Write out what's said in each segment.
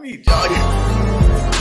need y'all.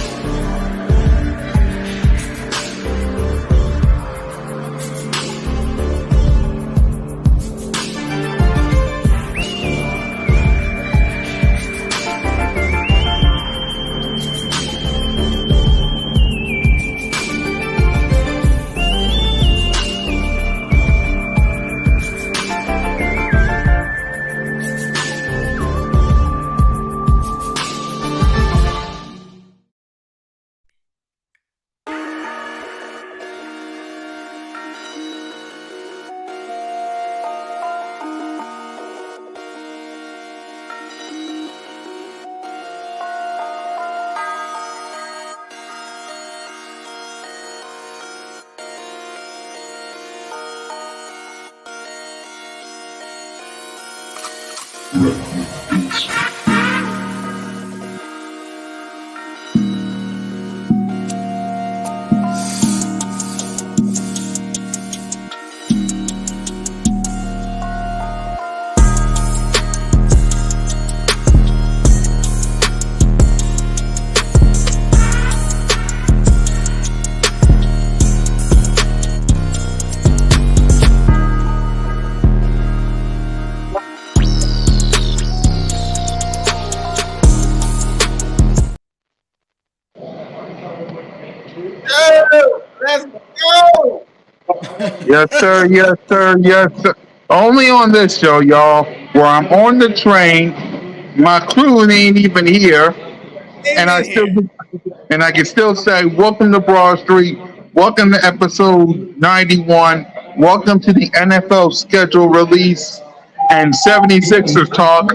Let's go. Yes, sir. Yes, sir. Yes, sir. Only on this show, y'all, where I'm on the train. My crew ain't even here, Ain't and I in still here. and I can still say, "Welcome to Broad Street. Welcome to episode 91. Welcome to the NFL schedule release and 76ers talk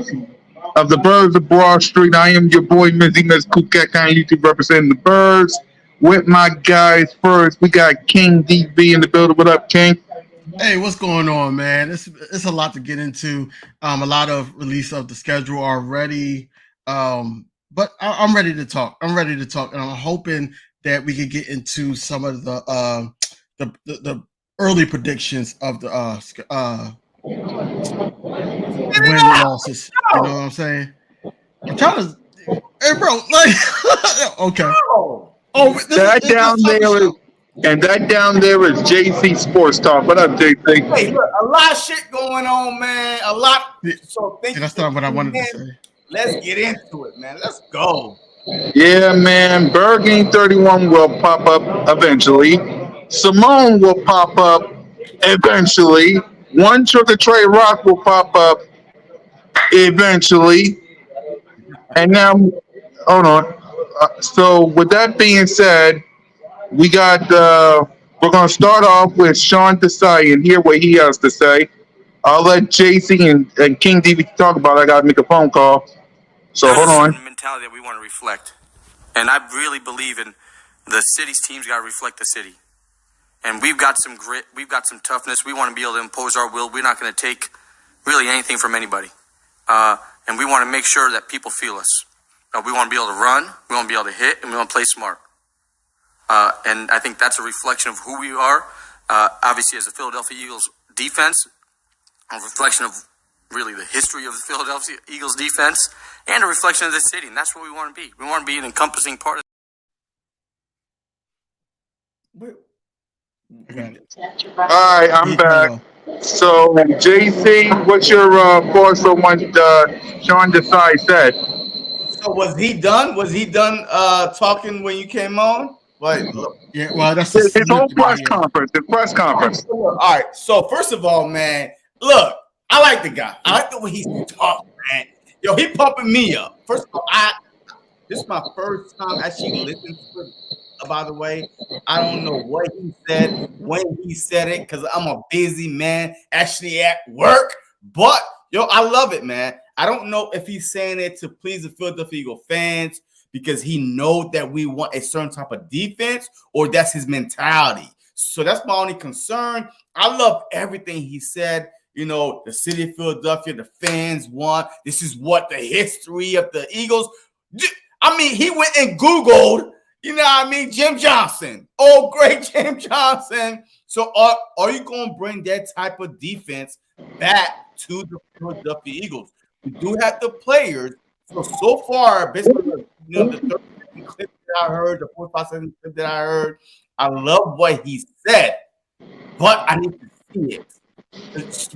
of the Birds of Broad Street. I am your boy, Mizzy Miz Kukek on YouTube representing the Birds. With my guys first, we got King DB in the building. What up, King? Hey, what's going on, man? It's a lot to get into. A lot of release of the schedule already. But I'm ready to talk. I'm ready to talk, and I'm hoping that we can get into some of the early predictions of the win losses. You know what I'm saying? I'm trying to. Hey, bro, like, okay. Oh, this That is down the there is, show. and that down there is JC Sports Talk. What up, Hey, JC? look, a lot of shit going on, man. A lot. So thank See, you that's for not what I tuning wanted to in. say. Let's get into it, man. Let's go. Yeah, man. Bergame 31 will pop up eventually. Simone will pop up eventually. One Sugar Trey Rock will pop up eventually. And now, hold on. So, with that being said, we got. We're gonna start off with Sean Desai and hear what he has to say. I'll let JC and King DB talk about it. I gotta make a phone call. So There's hold a on. certain mentality that we want to reflect. And I really believe in the city's teams got to reflect the city. And we've got some grit. We've got some toughness. We want to be able to impose our will. We're not going to take really anything from anybody. And we want to make sure that people feel us. We want to be able to run. We want to be able to hit. And we want to play smart. And I think that's a reflection of who we are. Obviously, as the Philadelphia Eagles defense, a reflection of really the history of the Philadelphia Eagles defense, and a reflection of the city. And that's what we want to be. We want to be an encompassing part of All right, I'm back. So JC, what's your thoughts on what Sean Desai said? So was he done? Was he done talking when you came on? Like, look. Yeah, well, that's a His whole snippet. press Yeah. conference. His press conference. All right. So first of all, man, look, I like the guy. I like the way he's talking, man. Yo, he pumping me up. First of all, this is my first time actually listening to it. By the way, I don't know what he said when he said it because I'm a busy man actually at work. But yo, I love it, man. I don't know if he's saying it to please the Philadelphia Eagle fans because he know that we want a certain type of defense, or that's his mentality. So that's my only concern. I love everything he said. You know, the city of Philadelphia, the fans want. This is what the history of the Eagles. I mean, he went and Googled, you know what I mean, Jim Johnson. Oh, great Jim Johnson. So are you going to bring that type of defense back to the Philadelphia Eagles? We do have the players. So far, basically, the 30-second clip that I heard, the 45-second clip that I heard. I love what he said, but I need to see it.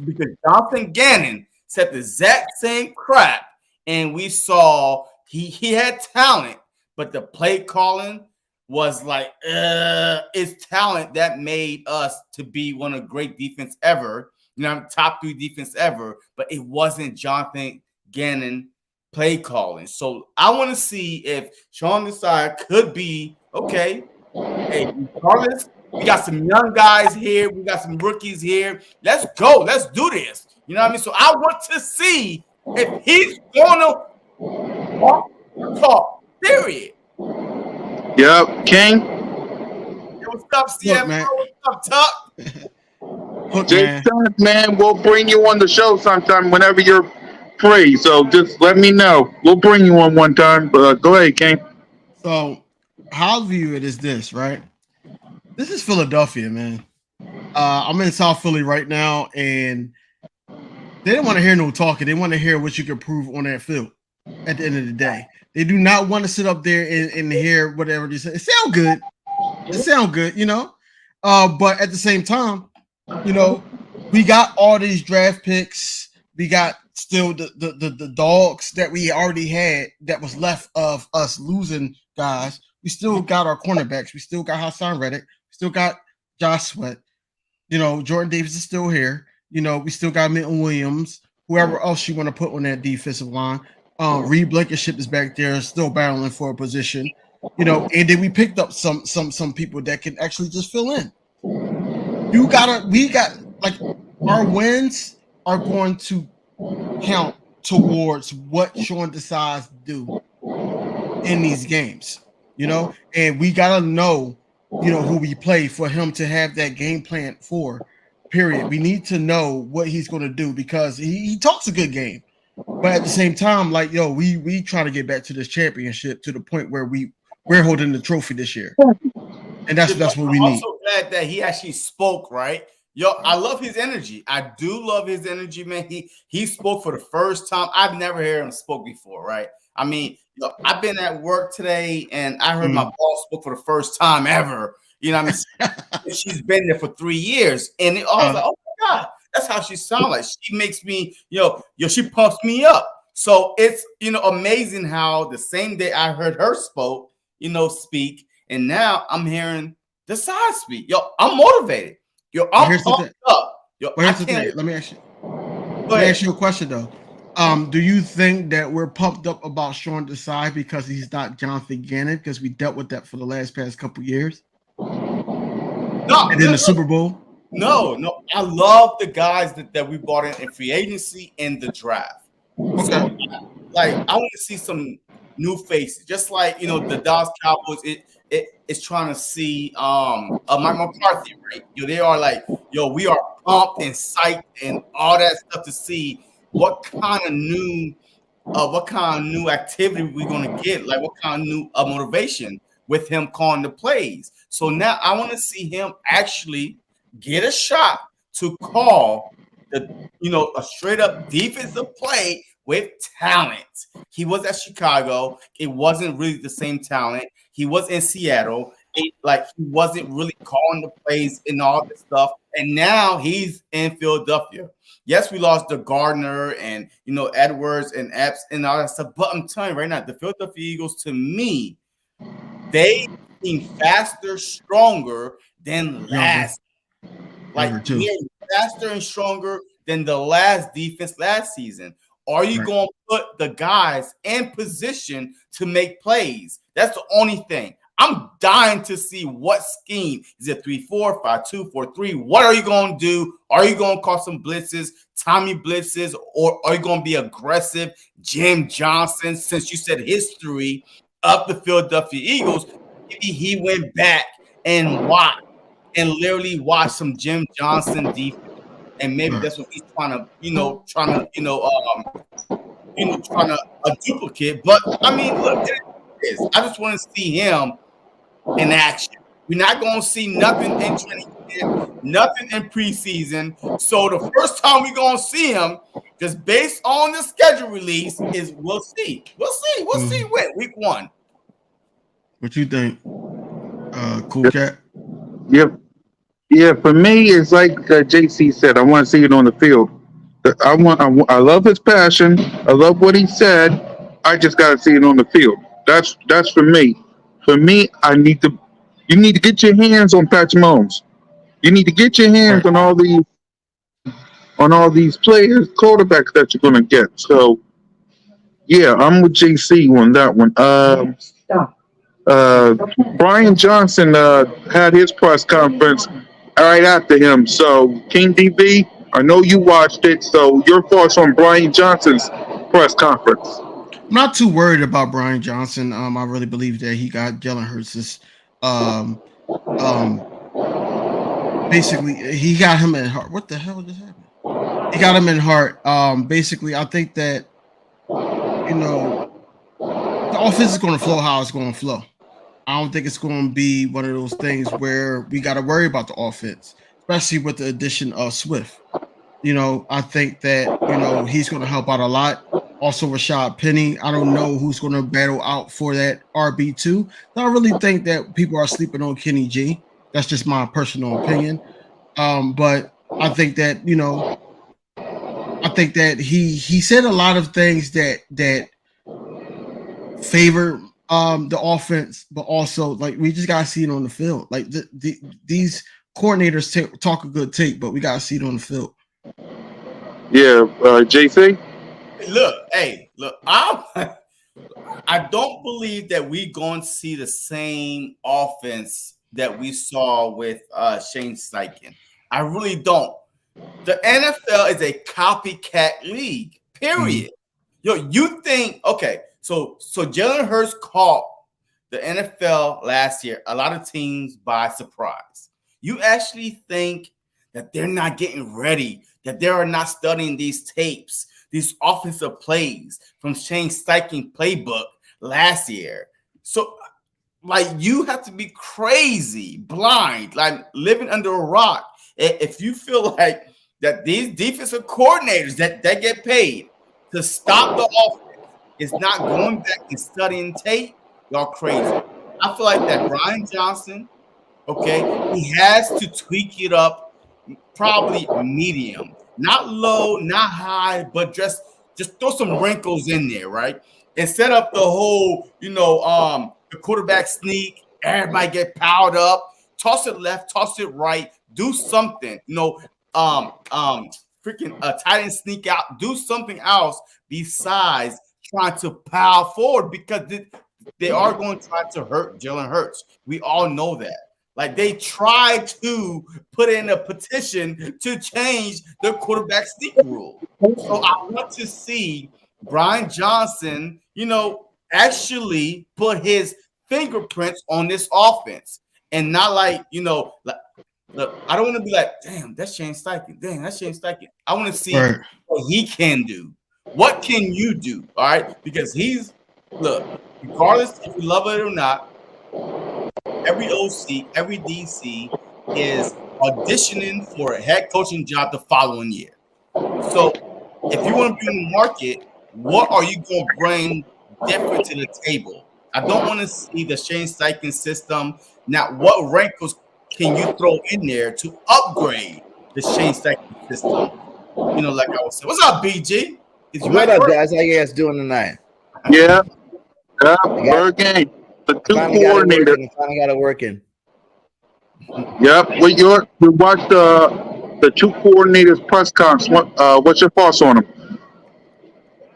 Because Jonathan Gannon said the exact same crap, and we saw he had talent, but the play calling was like, it's talent that made us to be one of the great defense ever, top 3 defense ever, but it wasn't Jonathan Gannon play calling. So I want to see if Sean Desai could be okay. Hey, regardless, we got some young guys here. We got some rookies here. Let's go. Let's do this. You know what I mean? So I want to see if he's going to walk the talk. Period. Yep, King. Hey, what's up, CFO? man. What's up, Tuck? Look, Jay, man, we'll bring you on the show sometime whenever you're free. So just let me know. We'll bring you on one time. But go ahead, King. So how I view it is this, right? This is Philadelphia, man. I'm in South Philly right now, and they didn't want to hear no talking. They want to hear what you can prove on that field at the end of the day. They do not want to sit up there and hear whatever they say. It sounds good. But at the same time, we got all these draft picks. We got still the dogs that we already had that was left of us losing guys. We still got our cornerbacks. We still got Hassan Reddick. We still got Josh Sweat. Jordan Davis is still here. We still got Milton Williams. Whoever else you want to put on that defensive line. Reed Blankenship is back there, still battling for a position. And then we picked up some people that can actually just fill in. Our wins are going to count towards what Sean decides to do in these games, and we gotta know, who we play for him to have that game plan for. Period. We need to know what he's going to do because he talks a good game, but at the same time, we try to get back to this championship to the point where we're holding the trophy this year, and that's what we need. I'm also glad that he actually spoke, right? I love his energy. I do love his energy, man. He spoke for the first time. I've never heard him spoke before, right? I mean, I've been at work today, and I heard my boss spoke for the first time ever. I mean, she's been there for 3 years, and I was like, oh my God, that's how she sounds like. She makes me, she pumps me up. So it's, amazing how the same day I heard her speak, and now I'm hearing the side speak. I'm motivated. I'm pumped up. Let me ask you a question though. Do you think that we're pumped up about Sean Desai because he's not Jonathan Gannon because we dealt with that for the past couple years? No, and then the Super Bowl? No. I love the guys that we brought in free agency and the draft. Okay. So, I want to see some new faces, just like the Dallas Cowboys. It's trying to see Mike McCarthy, right? They are like, we are pumped and psyched and all that stuff to see what kind of new activity we're gonna get, like what kind of new motivation with him calling the plays. So now I want to see him actually get a shot to call a straight up defensive play with talent. He was at Chicago. It wasn't really the same talent. He was in Seattle. He wasn't really calling the plays and all this stuff. And now he's in Philadelphia. Yes, we lost the Gardner and Edwards and Epps and all that stuff. But I'm telling you right now, the Philadelphia Eagles, to me, they seem faster, stronger than last. Faster and stronger than the last defense last season. Are you going to put the guys in position to make plays? That's the only thing. I'm dying to see what scheme. Is it 3-4, 5-2, 4-3? What are you going to do? Are you going to call some blitzes, Tommy blitzes, or are you going to be aggressive? Jim Johnson, since you said history of the Philadelphia Eagles, maybe he went back and literally watched some Jim Johnson defense. And maybe that's what he's trying to duplicate. But I mean, look, I just want to see him in action. We're not going to see nothing in training camp, nothing in preseason. So the first time we're going to see him, just based on the schedule release, is we'll see. We'll see when week 1. What you think? Cool cat. Yep. Yeah, for me, it's like JC said. I want to see it on the field. I love his passion. I love what he said. I just got to see it on the field. That's for me. For me, I need to. You need to get your hands on Patrick Mahomes. You need to get your hands Right. on all these players, quarterbacks that you're going to get. So yeah, I'm with JC on that one. Uh, Brian Johnson had his press conference right after him. So, King DB, I know you watched it. So, your thoughts on Brian Johnson's press conference? I'm not too worried about Brian Johnson. I really believe that he got Jalen Hurts' um um basically he got him in heart. What the hell just happened? He got him in heart. Basically, I think that you know the offense is going to flow how it's going to flow. I don't think it's going to be one of those things where we got to worry about the offense, especially with the addition of Swift. I think that he's going to help out a lot. Also, Rashad Penny. I don't know who's going to battle out for that RB2. I really think that people are sleeping on Kenny G. That's just my personal opinion. But I think that he said a lot of things that favor the offense, but also like we just gotta see it on the field. Like these coordinators talk a good tape, but we gotta see it on the field. Yeah, JC? Look, I don't believe that we going to see the same offense that we saw with Shane Steichen. I really don't. The NFL is a copycat league. Period. Yo, you think okay? So Jalen Hurts caught the NFL last year. A lot of teams by surprise. You actually think that they're not getting ready, that they are not studying these tapes, these offensive plays from Shane Steichen playbook last year. So, like, you have to be crazy, blind, like living under a rock. If you feel like that these defensive coordinators that get paid to stop the offense is not going back and studying tape, y'all crazy. I feel like that Brian Johnson, okay, he has to tweak it up, probably medium, not low, not high, but just throw some wrinkles in there, right? And set up the whole, the quarterback sneak. Everybody get piled up. Toss it left, toss it right. Do something, freaking tight end sneak out. Do something else besides trying to pile forward because they are going to try to hurt Jalen Hurts. We all know that. Like they tried to put in a petition to change the quarterback sneak rule. So I want to see Brian Johnson, actually put his fingerprints on this offense and not like, look, I don't want to be like, damn, that's Shane Steichen. Damn, that's Shane Steichen. I want to see what he can do. What can you do? All right. Because regardless if you love it or not, every OC, every DC is auditioning for a head coaching job the following year. So if you want to be in the market, what are you going to bring different to the table? I don't want to see the Shane Steichen system. Now, what wrinkles can you throw in there to upgrade the Shane Steichen system? Like I was saying. What's up, BG? What up, guys? How you guys doing tonight? Yeah, third game. The two coordinators. Finally got it working. Yep. We watched the two coordinators press conference. What's your thoughts on them?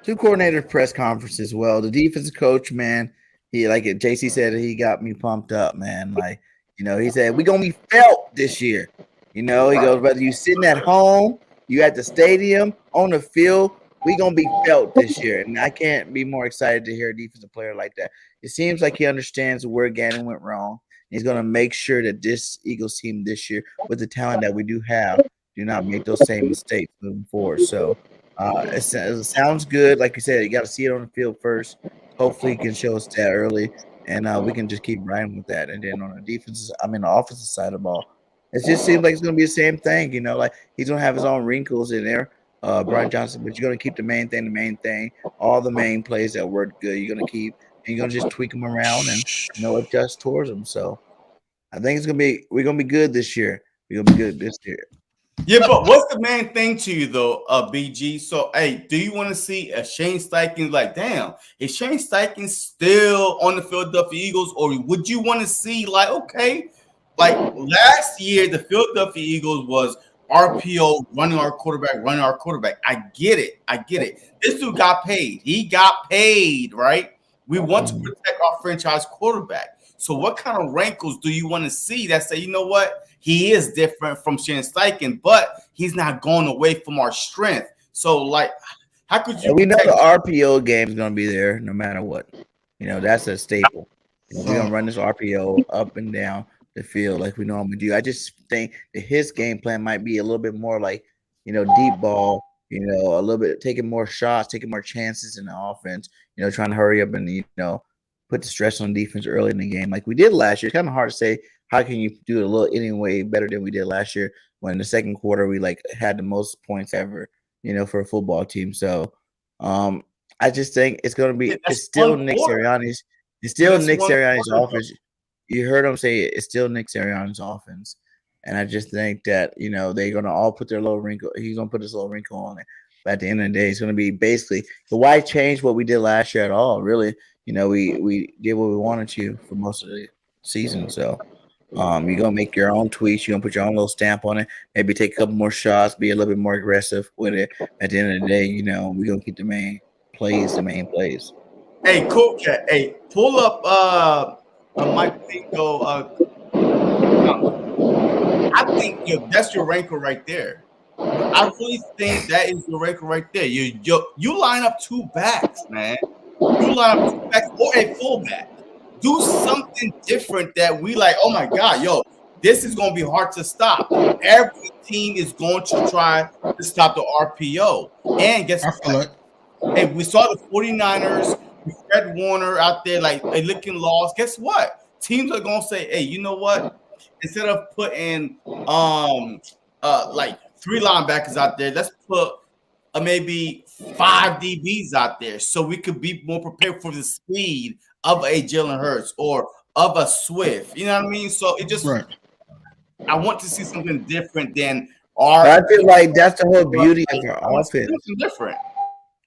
Two coordinators press conferences. Well, the defensive coach, man, he like it. JC said he got me pumped up, man. Like, he said we're gonna be felt this year. He goes, whether you sitting at home, you at the stadium, on the field, we gonna be felt this year. And I can't be more excited to hear a defensive player like that. It seems like he understands where Gannon went wrong. He's gonna make sure that this Eagles team this year, with the talent that we do have, do not make those same mistakes moving forward. So it sounds good. Like you said, you got to see it on the field first. Hopefully, he can show us that early, and we can just keep riding with that. And then on the the offensive side of the ball, it just seems like it's going to be the same thing. Like he's going to have his own wrinkles in there, Brian Johnson, but you're going to keep the main thing. All the main plays that work good, you're going to keep. and you're gonna just tweak them around and adjust towards them. So I think we're gonna be good this year. We're gonna be good this year. Yeah, but what's the main thing to you though, BG? So, hey, do you want to see a Shane Steichen like, damn, is Shane Steichen still on the Philadelphia Eagles, or would you want to see like, okay, like last year the Philadelphia Eagles was RPO running our quarterback. I get it. This dude got paid. He got paid, right? We want to protect our franchise quarterback. So, what kind of wrinkles do you want to see that say, you know what? He is different from Shane Steichen, but he's not going away from our strength. So, like, how could you? And we know the RPO game is going to be there no matter what. That's a staple. We're going to run this RPO up and down the field like we normally do. I just think that his game plan might be a little bit more like, deep ball, a little bit taking more shots, taking more chances in the offense, trying to hurry up and, put the stress on defense early in the game like we did last year. It's kind of hard to say how can you do it a little anyway better than we did last year when in the second quarter we had the most points ever, for a football team. So I just think it's gonna be it's still Nick Sirianni's offense. You heard him say it's still Nick Sirianni's offense. And I just think that, they're gonna all put their little wrinkle. He's gonna put his little wrinkle on it. But at the end of the day, it's gonna be basically why change what we did last year at all, really. We did what we wanted to for most of the season. So you're gonna make your own tweets, you're gonna put your own little stamp on it, maybe take a couple more shots, be a little bit more aggressive with it. At the end of the day, we're gonna keep the main plays. Hey, cool cat. Hey, pull up a Mike Pinto. I think that's your wrinkle right there. I really think that is your wrinkle right there. You line up two backs, man. You line up two backs or a fullback. Do something different that we like. Oh my God, this is going to be hard to stop. Every team is going to try to stop the RPO. And guess what? Hey, we saw the 49ers with Fred Warner out there like they looking lost. Guess what? Teams are going to say, hey, you know what? Instead of putting like 3 linebackers out there, let's put maybe 5 DBs out there so we could be more prepared for the speed of a Jalen Hurts or of a Swift. You know what I mean? So it just I want to see something different than our. I feel like that's the whole beauty of our offense. Different.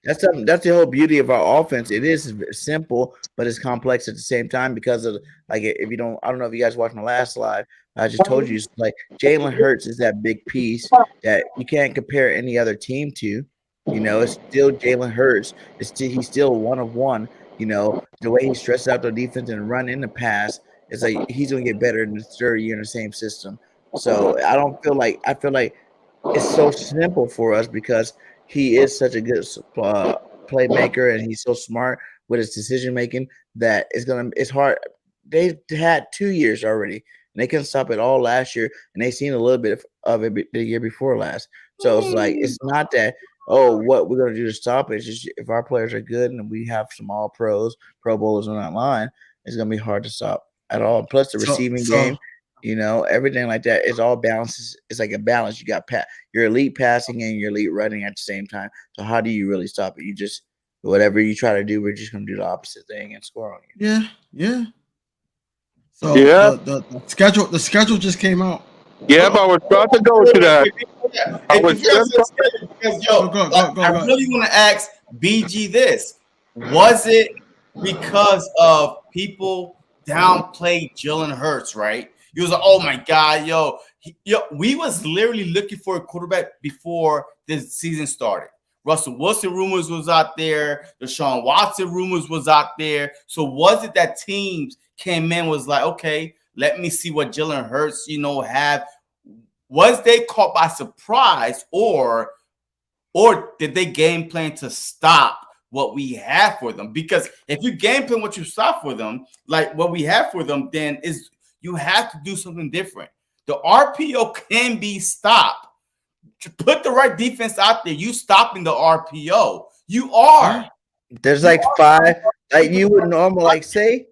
That's the whole beauty of our offense. It is simple, but it's complex at the same time because of if you don't, I don't know if you guys watched my last live. I just told you Jalen Hurts is that big piece that you can't compare any other team to. It's still Jalen Hurts. He's still one of one. The way he stresses out the defense and run in the pass, it's like he's gonna get better in the third year in the same system. So I feel like it's so simple for us because he is such a good playmaker and he's so smart with his decision making that it's hard. They had 2 years already and they couldn't stop it all last year and they seen a little bit of it the year before last. So it's not that what we're gonna do to stop it. It's just if our players are good and we have some all pros, pro bowlers on that line, it's gonna be hard to stop at all. Plus the receiving game. Everything like that is all balances. It's like a balance. You got your elite passing and your elite running at the same time. So how do you really stop it? You just whatever you try to do, we're just gonna do the opposite thing and score on you. Yeah. So the schedule just came out. Yeah, but I was about to go to that. I really want to ask BG this. Was it because of people downplayed Jalen Hurts, right? He was like, oh my God, we was literally looking for a quarterback before this season started. Russell Wilson rumors was out there. Deshaun Watson rumors was out there. So was it that teams came in was like, okay, let me see what Jalen Hurts, have. Was they caught by surprise or did they game plan to stop what we have for them? Because if you game plan what you stop for them, like what we have for them, then you have to do something different. The RPO can be stopped. To put the right defense out there, you stopping the RPO. You are. There's 5. You would normally say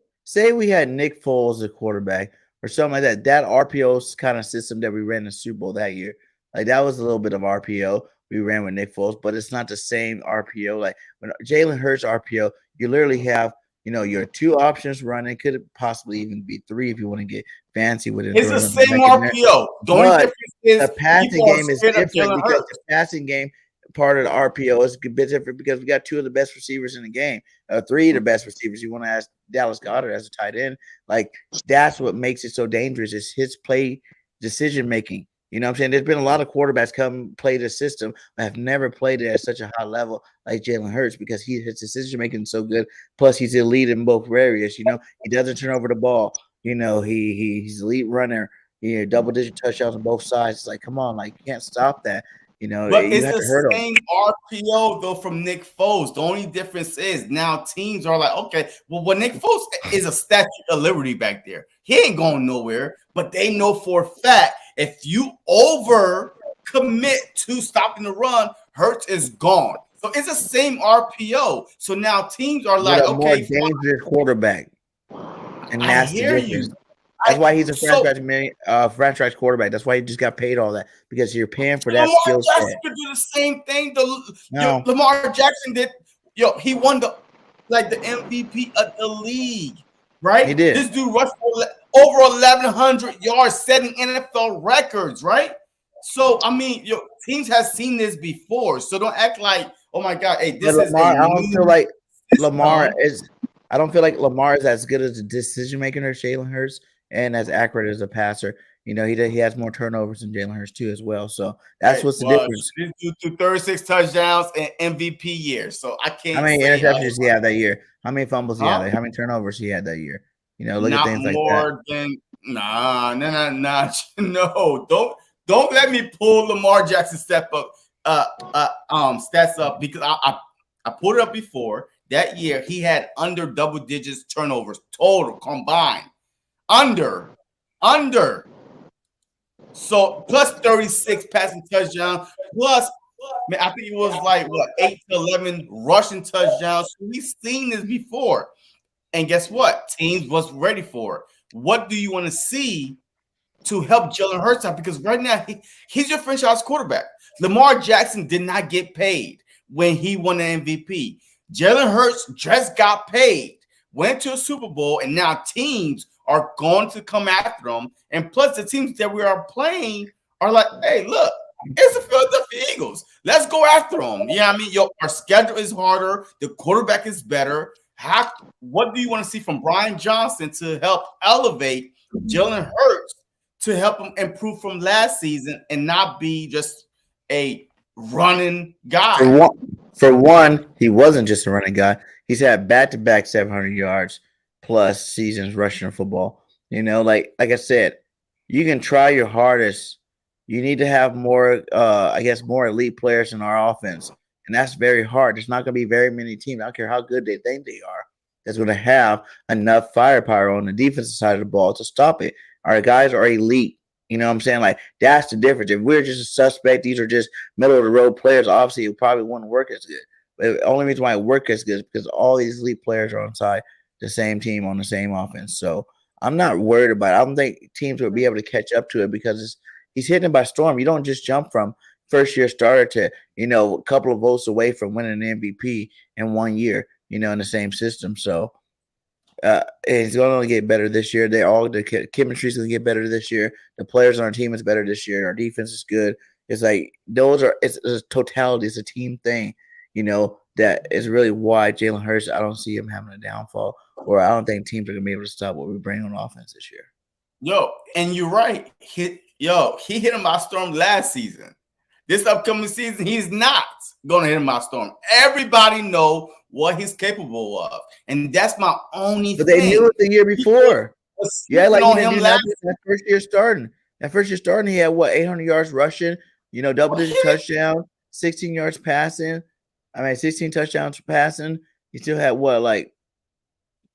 we had Nick Foles as quarterback or something like that. That RPO kind of system that we ran in the Super Bowl that year, that was a little bit of RPO we ran with Nick Foles, but it's not the same RPO. Like when Jalen Hurts RPO, you literally have Your two options running could possibly even be three if you want to get fancy with it. It's the same RPO. The only But difference is the passing people are game is scared of different Jalen because Hurts. the passing game part of the RPO is a bit different because we got two of the best receivers in the game, three of the best receivers. You want to ask Dallas Goedert as a tight end, like that's what makes it so dangerous. Is his play decision making. You know what I'm saying? There's been a lot of quarterbacks come play this system, but have never played it at such a high level like Jalen Hurts because his decision making is so good. Plus, he's elite in both areas. He doesn't turn over the ball. He's elite runner. Double digit touchdowns on both sides. It's like, come on, like you can't stop that. But You it's have the to hurt him. same RPO though from Nick Foles. The only difference is now teams are like, okay, well, when Nick Foles is a Statue of Liberty back there, he ain't going nowhere. But they know for a fact if you over commit to stopping the run, Hurts is gone. So it's the same RPO. So now teams are like, But a more okay, dangerous quarterback, and I that's the hear difference. you. That's why he's a franchise quarterback. That's why he just got paid all that because you're paying for that Lamar skill Jackson set. could do the same thing. No. Lamar Jackson did. He won the MVP of the league, right? He did. This dude rushed for over 1,100 yards, setting NFL records, right? So I mean, teams have seen this before. So don't act like, oh my God, hey, this is Lamar, a I don't feel like Lamar system. is. I don't feel like Lamar is as good as a decision maker as Jalen Hurts and as accurate as a passer. He has more turnovers than Jalen Hurts too as well. So that's what's the difference. This dude threw 36 touchdowns in MVP year. So I can't How many say interceptions he had that year? How many fumbles he Huh? had? How many turnovers he had that year? Look at not things like that. more than nah. No, don't let me pull Lamar Jackson stats up because I pulled it up before. That year he had under double digits turnovers total combined. Under. So plus 36 passing touchdowns, plus man, I think it was like what 8 to 11 rushing touchdowns. We've seen this before. And guess what? Teams was ready for it. What do you want to see to help Jalen Hurts out? Because right now he's your franchise quarterback. Lamar Jackson did not get paid when he won the MVP. Jalen Hurts just got paid, went to a Super Bowl, and now teams are going to come after him. And plus, the teams that we are playing are like, hey, look, it's the Philadelphia Eagles. Let's go after them. Yeah, I mean, our schedule is harder. The quarterback is better. What do you want to see from Brian Johnson to help elevate Jalen Hurts to help him improve from last season and not be just a running guy? For one, he wasn't just a running guy. He's had back-to-back 700 yards plus seasons rushing football. Like I said, you can try your hardest. You need to have more, more elite players in our offense. And that's very hard. There's not going to be very many teams, I don't care how good they think they are, that's going to have enough firepower on the defensive side of the ball to stop it. Our guys are elite. You know what I'm saying? Like, that's the difference. If we're just a suspect, these are just middle-of-the-road players, obviously it probably wouldn't work as good. But the only reason why it works as good is because all these elite players are on side the same team on the same offense. So I'm not worried about it. I don't think teams will be able to catch up to it because he's hitting by storm. You don't just jump from first-year starter to, a couple of votes away from winning an MVP in 1 year, in the same system. So it's going to get better this year. The chemistry is going to get better this year. The players on our team is better this year. Our defense is good. It's like it's a totality. It's a team thing, that is really why Jalen Hurts, I don't see him having a downfall, or I don't think teams are going to be able to stop what we bring on offense this year. And you're right. He hit him by storm last season. This upcoming season, he's not going to hit him by storm. Everybody know what he's capable of, and that's my only thing. But they knew it the year before. Yeah, like he didn't do nothing that first year starting. That first year starting, he had 800 yards rushing, double-digit touchdown, 16 yards passing. 16 touchdowns passing. He still had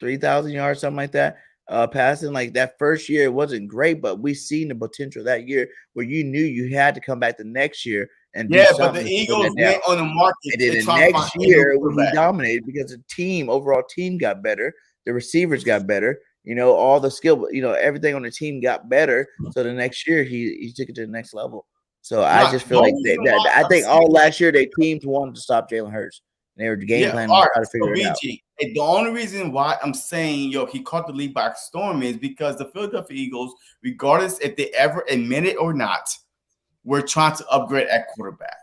3,000 yards, something like that. Passing. Like that first year, it wasn't great, but we seen the potential that year where you knew you had to come back the next year and do something. But the Eagles went on the market. And then the next year, he dominated because the overall team got better. The receivers got better. All the skill, everything on the team got better. So the next year, he took it to the next level. So I just feel like I think all last year, their teams wanted to stop Jalen Hurts. They were game Yeah, planning all to right. try to So figure it out. BG, and the only reason why I'm saying he caught the league by storm is because the Philadelphia Eagles, regardless if they ever admit it or not, were trying to upgrade at quarterback.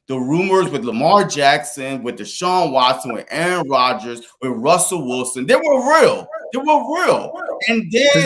The rumors with Lamar Jackson, with Deshaun Watson, with Aaron Rodgers, with Russell Wilson, they were real. They were real. And then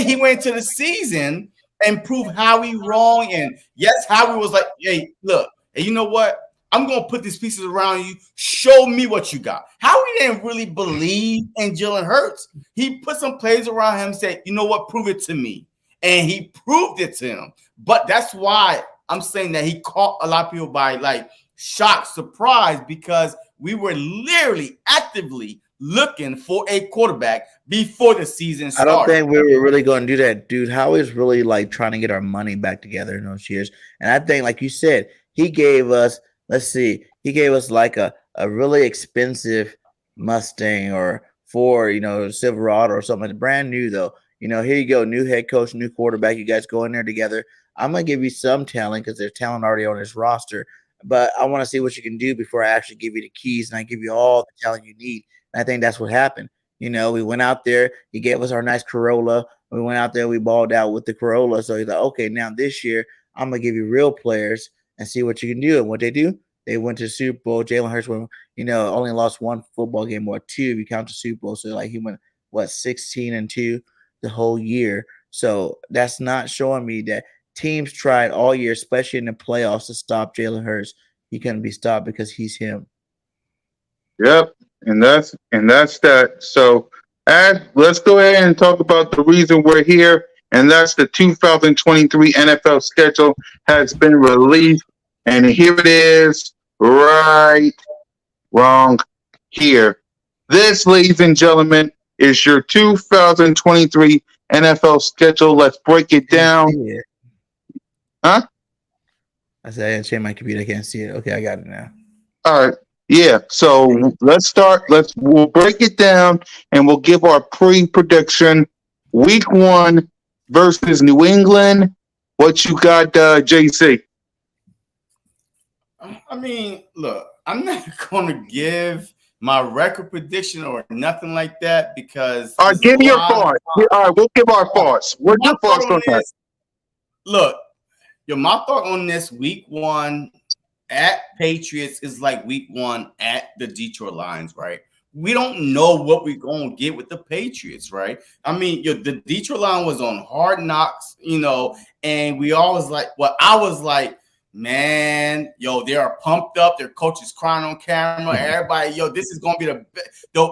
he went to the season and proved Howie wrong. And yes, Howie was like, hey, look, and you know what? I'm gonna put these pieces around you. Show me what you got. Howie didn't really believe in Jalen Hurts. He put some plays around him and said, you know what, prove it to me. And he proved it to him. But that's why I'm saying that he caught a lot of people by like shock, surprise, because we were literally actively looking for a quarterback before the season started. I don't think we were really going to do that, dude. Howie's really like trying to get our money back together in those years. And I think, like you said, he gave us, he gave us like a really expensive Mustang or Ford, Silverado or something. Brand new though. Here you go, new head coach, new quarterback. You guys go in there together. I'm gonna give you some talent because there's talent already on this roster. But I want to see what you can do before I actually give you the keys and I give you all the talent you need. And I think that's what happened. We went out there. He gave us our nice Corolla. We went out there. We balled out with the Corolla. So he's like, okay, now this year I'm gonna give you real players and see what you can do. And what they do, they went to the Super Bowl. Jalen Hurts went, only lost one football game or two if you count the Super Bowl. So like he went 16-2 the whole year. So that's not showing me that teams tried all year, especially in the playoffs, to stop Jalen Hurts. He couldn't be stopped because he's him. Yep, and that's that. So, let's go ahead and talk about the reason we're here, and that's the 2023 NFL schedule has been released, and here it is, wrong here. This, ladies and gentlemen, is your 2023 NFL schedule. Let's break it down. Huh? I said I didn't change my computer. I can't see it. Okay, I got it now. All right. Yeah. So let's start. We'll break it down and we'll give our pre-prediction. Week 1 versus New England. What you got, JC? I mean, look, I'm not gonna give my record prediction or nothing like that because All right, give me your thoughts. All right, we'll give our thoughts. What's your thoughts on that? Look, my thought on this week 1 at Patriots is like week 1 at the Detroit Lions, right? We don't know what we're going to get with the Patriots, right? I mean, the Detroit Lions was on Hard Knocks, and we always like, I was like, man, they are pumped up. Their coach is crying on camera. Everybody, this is going to be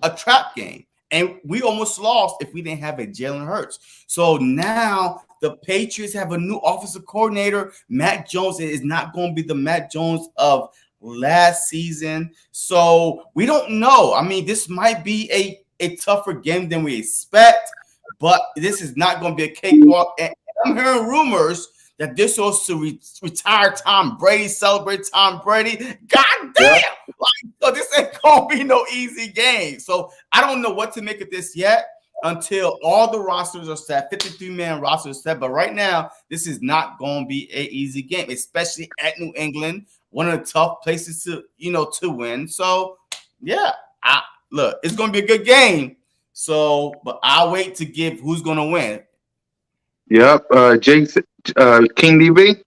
a trap game. And we almost lost if we didn't have a Jalen Hurts. So now the Patriots have a new offensive coordinator. Mac Jones is not going to be the Mac Jones of last season. So we don't know. I mean, this might be a tougher game than we expect, but this is not going to be a cakewalk. And I'm hearing rumors that this was to retire Tom Brady, celebrate Tom Brady. God damn! So this ain't gonna be no easy game. So I don't know what to make of this yet until all the rosters are set, 53-man rosters set. But right now, this is not gonna be an easy game, especially at New England, one of the tough places to win. So yeah, look, it's gonna be a good game. So, but I'll wait to give who's gonna win. Yep, Jason, King DB.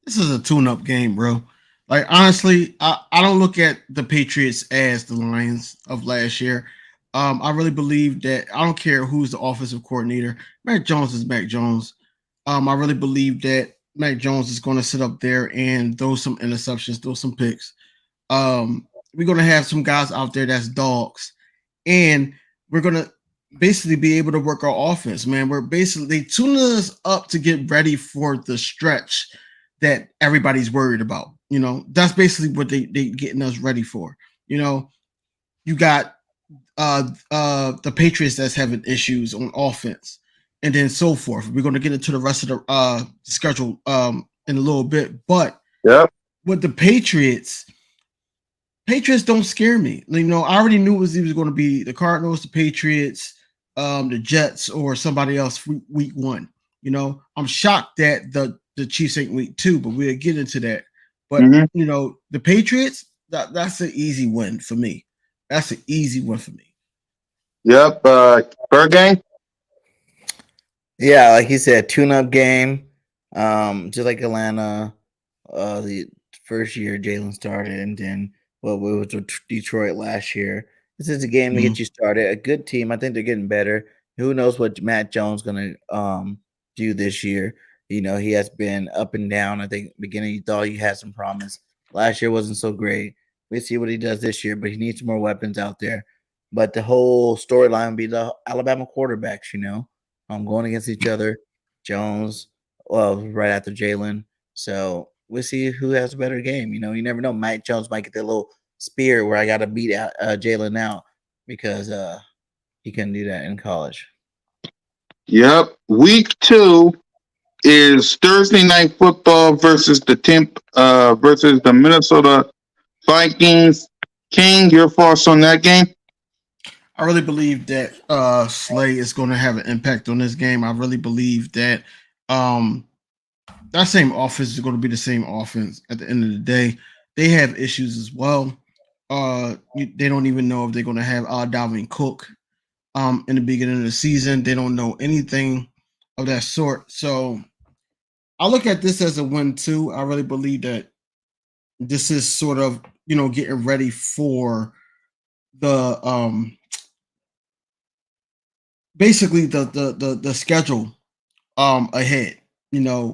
This is a tune-up game, bro. Like, honestly, I don't look at the Patriots as the Lions of last year. I really believe that I don't care who's the offensive coordinator. Mac Jones is Mac Jones. I really believe that Mac Jones is going to sit up there and throw some interceptions, throw some picks. We're going to have some guys out there that's dogs. And we're going to basically be able to work our offense, man. We're basically tuning us up to get ready for the stretch that everybody's worried about. That's basically what they getting us ready for. You got the Patriots that's having issues on offense, and then so forth. We're going to get into the rest of the schedule in a little bit, but with the Patriots don't scare me. I already knew it was going to be the Cardinals, the Patriots, the Jets, or somebody else week 1. I'm shocked that the Chiefs ain't week 2, but we'll get into that. But Mhm. The Patriots, that's an easy win for me. That's an easy win for me. Yep. Bird game. Yeah, like he said, tune-up game. Just like Atlanta, the first year Jalen started, and then we was with Detroit last year. This is a game to get you started. A good team. I think they're getting better. Who knows what Matt Jones gonna do this year? He has been up and down. I think beginning you thought he had some promise. Last year wasn't so great. We see what he does this year, but he needs more weapons out there. But the whole storyline would be the Alabama quarterbacks. Going against each other. Jones, well, right after Jalen. So we'll see who has a better game. You never know. Mike Jones might get that little spear where I got to beat out Jalen out because he couldn't do that in college. Yep. Week 2 is Thursday night football versus versus the Minnesota Vikings. King, your thoughts on that game? I really believe that Slay is going to have an impact on this game. I really believe that that same offense is going to be the same offense at the end of the day. They have issues as well. They don't even know if they're going to have Dalvin Cook in the beginning of the season. They don't know anything of that sort. So I look at this as a win too. I really believe that this is sort of getting ready for the basically the schedule ahead,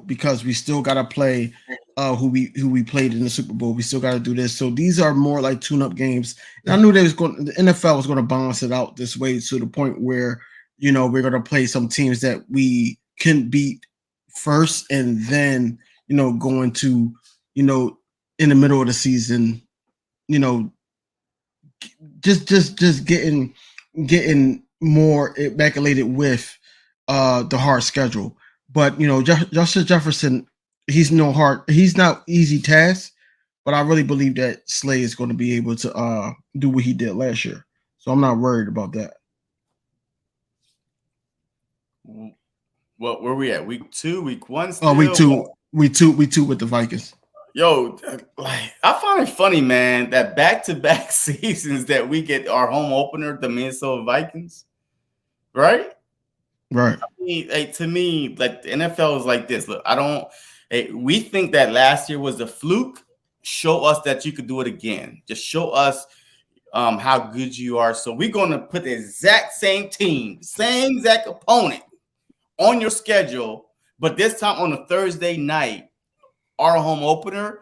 because we still got to play who we played in the Super Bowl. We still got to do this. So these are more like tune-up games. And I knew the NFL was going to balance it out this way to the point where we're going to play some teams that we can beat first, and then going to in the middle of the season, just getting more immaculated with the hard schedule. But Justin Jefferson, he's not easy task, but I really believe that Slay is going to be able to do what he did last year. So I'm not worried about that. Well, where we at? Week 2, week 1 still? Week two with the Vikings. Yo, I find it funny, man, that back-to-back seasons that we get our home opener, the Minnesota Vikings, right? Right. To me, like the NFL is like this. Look, we think that last year was a fluke. Show us that you could do it again. Just show us how good you are. So we're going to put the exact same team, same exact opponent on your schedule, but this time on a Thursday night, our home opener.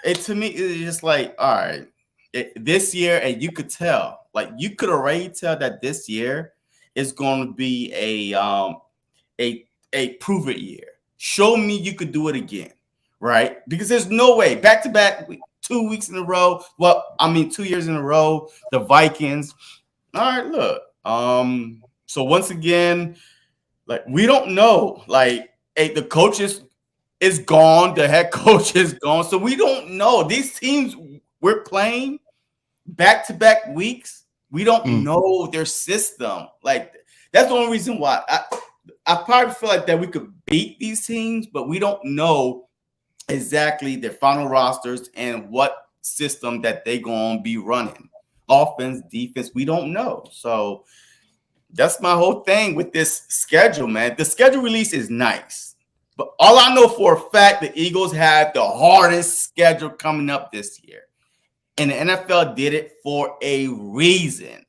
To me, it's just like, all right, this year, and you could tell, like you could already tell that this year is going to be a prove it year. Show me you could do it again, right? Because there's no way back to back 2 weeks in a row. Well, I mean 2 years in a row, the Vikings. All right, look. So once again, like we don't know. Like, the coaches is gone. The head coach is gone. So we don't know. These teams we're playing back-to-back weeks, we don't know their system. Like, that's the only reason why I probably feel like that we could beat these teams, but we don't know exactly their final rosters and what system that they gonna be running. Offense, defense, we don't know. So that's my whole thing with this schedule, man. The schedule release is nice. But all I know for a fact, the Eagles have the hardest schedule coming up this year. And the NFL did it for a reason.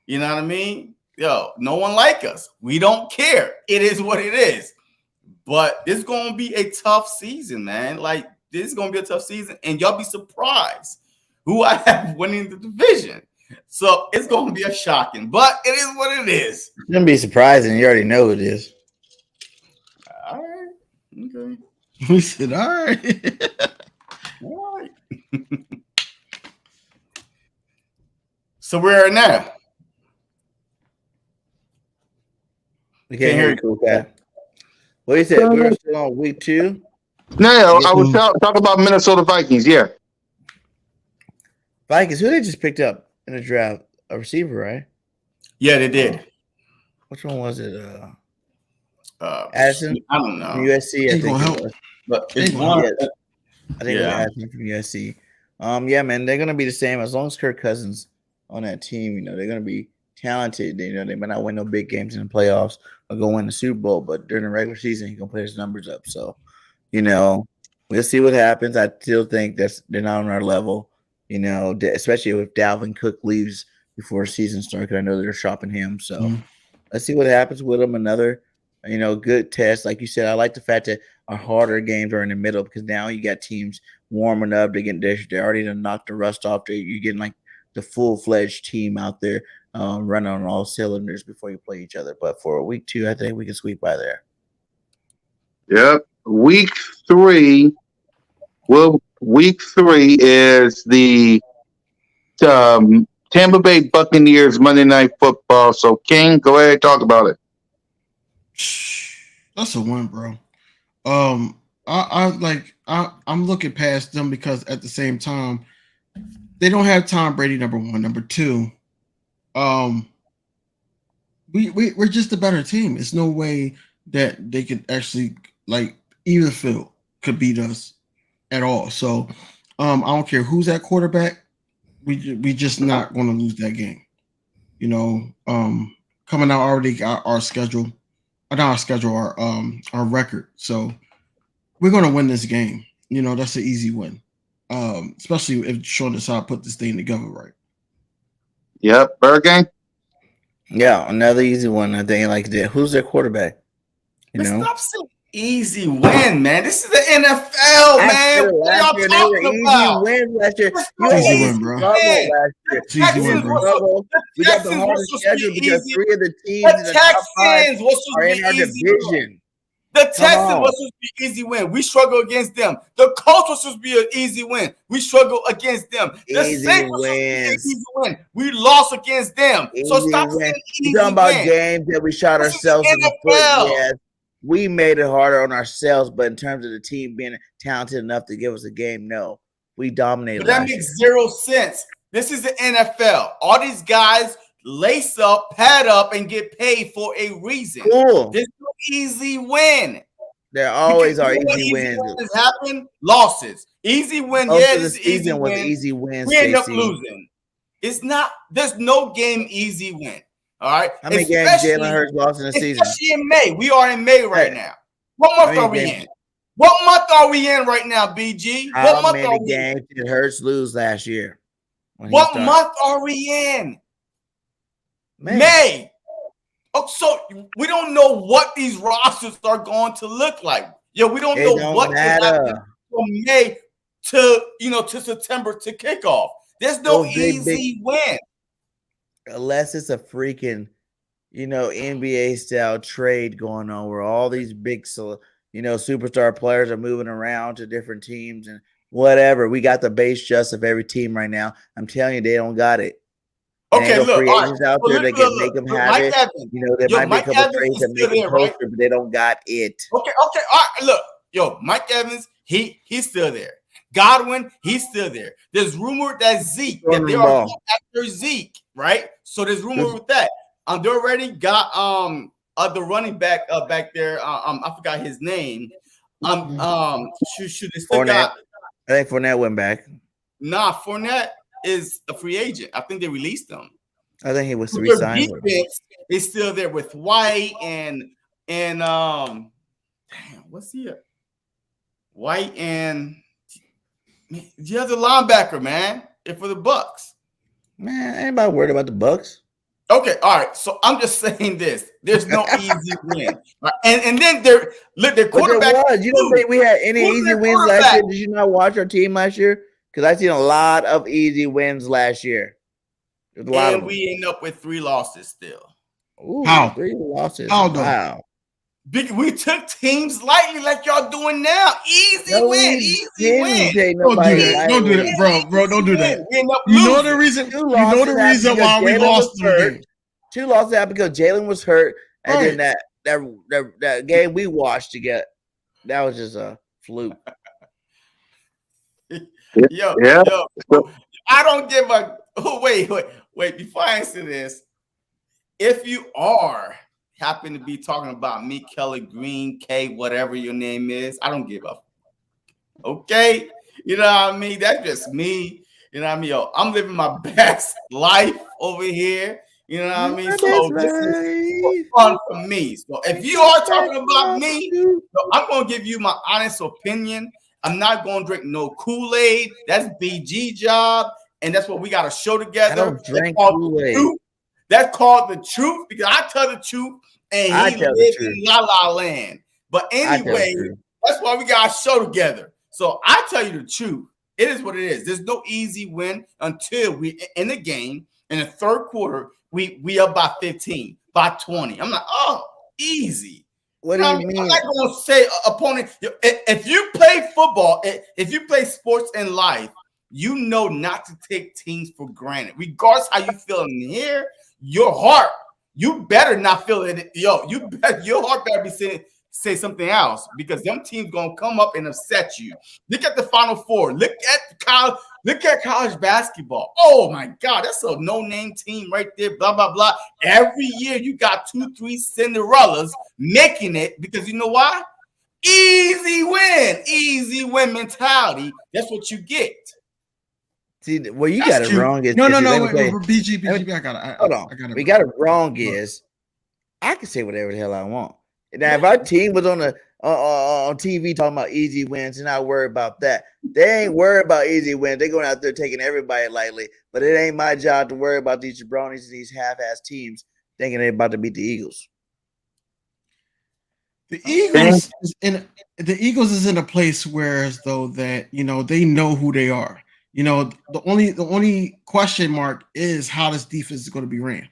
You know what I mean? Yo, no one like us. We don't care. It is what it is. But this is going to be a tough season, man. Like, this is going to be a tough season. And y'all be surprised who I have winning the division. So it's going to be a shocking. But it is what it is. It's going to be surprising. You already know it is. All right. Okay. We said, all right. All right. So where are now? We can't hear you, okay. What you said? We're still on week 2? No, I was talking about Minnesota Vikings, yeah. Vikings, who they just picked up in the draft? A receiver, right? Yeah, they did. Which one was it? Addison? I don't know. USC, I think it was. But it's one. I think we added him from USC. Yeah, man, they're gonna be the same as long as Kirk Cousins on that team. You know, they're gonna be talented. You know, they might not win no big games in the playoffs or go win the Super Bowl, but during the regular season, he's gonna put his numbers up. So, you know, we'll see what happens. I still think they're not on our level. You know, especially if Dalvin Cook leaves before the season starts. Because I know they're shopping him. So let's see what happens with him. Another, good test. Like you said, I like the fact that our harder games are in the middle because now you got teams warming up. They're already done knocked the rust off. You're getting like the full fledged team out there running on all cylinders before you play each other. But for week 2, I think we can squeak by there. Yep. Week 3. Well, week 3 is the Tampa Bay Buccaneers Monday Night Football. So, King, go ahead and talk about it. That's a win, bro. I'm looking past them because at the same time, they don't have Tom Brady. Number one, number two, we're just a better team. It's no way that they could actually either field could beat us at all. So, I don't care who's at quarterback. We just not going to lose that game. You know, coming out already got our schedule, not our schedule, our record. So we're going to win this game. You know, that's an easy win, especially if Sean decides to put this thing together right. Yep, Bergen. Yeah, another easy one. I think like that. Who's their quarterback? Stop saying easy win, man. This is the NFL, man. What y'all talking about? Easy win last year. Easy win, bro. We got the hardest schedule because 3 of the teams in the top 5 are in our division. The Texans was supposed to be an easy win. We struggle against them. The Colts was supposed to be an easy win. We struggle against them. The Saints was supposed to be an easy win. We lost against them. So stop saying easy win. You're talking about games that we shot ourselves in the foot. Yes, we made it harder on ourselves, but in terms of the team being talented enough to give us a game, no. We dominated. But that makes zero sense. This is the NFL. All these guys lace up, pad up, and get paid for a reason. Cool. There's no easy win. There always are easy wins. Happen losses. Easy win. This season was easy wins. We end up losing. It's not. There's no game easy win. All right. How many games Jalen Hurts lost in the season? Especially in May. We are in May right now. What month are we in? What month are we in right now, BG? How many games did Hurts lose last year? What month are we in? May. Oh, so we don't know what these rosters are going to look like. Yeah, we don't know what happen from May to September to kickoff. There's no easy win. Unless it's a freaking, NBA style trade going on where all these big, superstar players are moving around to different teams and whatever. We got the base just of every team right now. I'm telling you, they don't got it. Okay, look, free agents out there that can make them have it. There might be a couple trades that make them closer, but they don't got it. Okay, all right. Look, Mike Evans, he's still there. Godwin, he's still there. There's rumor that Zeke, that they are after Zeke, right? So there's rumor with that. They already got the running back back there. I forgot his name. They still got. I think Fournette went back. Nah, Fournette is a free agent. I think they released him. I think he was re-signed. Defense is still there with White and damn, what's he? White and the other linebacker, man. If for the Bucks. Man, anybody worried about the Bucks? Okay, all right. So I'm just saying this. There's no easy win. Right? And then their quarterback. But there was. You don't think we had any easy wins last year? Did you not watch our team last year? Because I seen a lot of easy wins last year. And we end up with 3 losses still. Ooh, how? 3 losses. Wow. We took teams lightly like y'all doing now. Easy win. Don't do that, bro. Don't do that. You know the reason why we lost the game. 2 losses happened because Jalen was hurt, and then that game we watched together, that was just a fluke. Yo, I don't give a. Oh, wait. Before I answer this, if you happen to be talking about me, Kelly Green, K, whatever your name is, I don't give up. Okay, You know what I mean? That's just me. You know what I mean? Yo, I'm living my best life over here. You know what I mean? So this is fun for me. So if you are talking about me, so I'm gonna give you my honest opinion. I'm not gonna drink no Kool-Aid. That's BG job, and that's what we got to show together. I don't drink That's called Kool-Aid. the truth. That's called the truth because I tell the truth, and I he tell the lives truth. in La La Land. But I tell the anyway, truth. that's why we got to show together. So I tell you the truth. It is what it is. There's no easy win until we in the game in the third quarter. We up by 15, by 20. I'm like, oh, easy. What You do know you what I mean? mean? I'm not gonna say opponent. If you play football, if you play sports in life, you know not to take teams for granted. Regardless how you feel in here, your heart, you better not feel it. Yo, your heart better be saying say something else because them teams gonna come up and upset you. Look at the Final Four. Look at college basketball. Oh my God, that's a no-name team right there. Blah blah blah. Every year you got 2-3 Cinderellas making it because you know why? Easy win mentality. That's what you get. See, well, you That's got it cute. wrong. No, Let me wait, tell you. BG, I got Hold on. I got it. We got it wrong is I can say whatever the hell I want. Now, if our team was on the on TV talking about easy wins, and not worried about that. They ain't worried about easy wins. They're going out there taking everybody lightly. But it ain't my job to worry about these jabronis and these half-ass teams thinking they're about to beat the Eagles. The Eagles is in a place where as though that they know who they are. The only question mark is how this defense is going to be ran.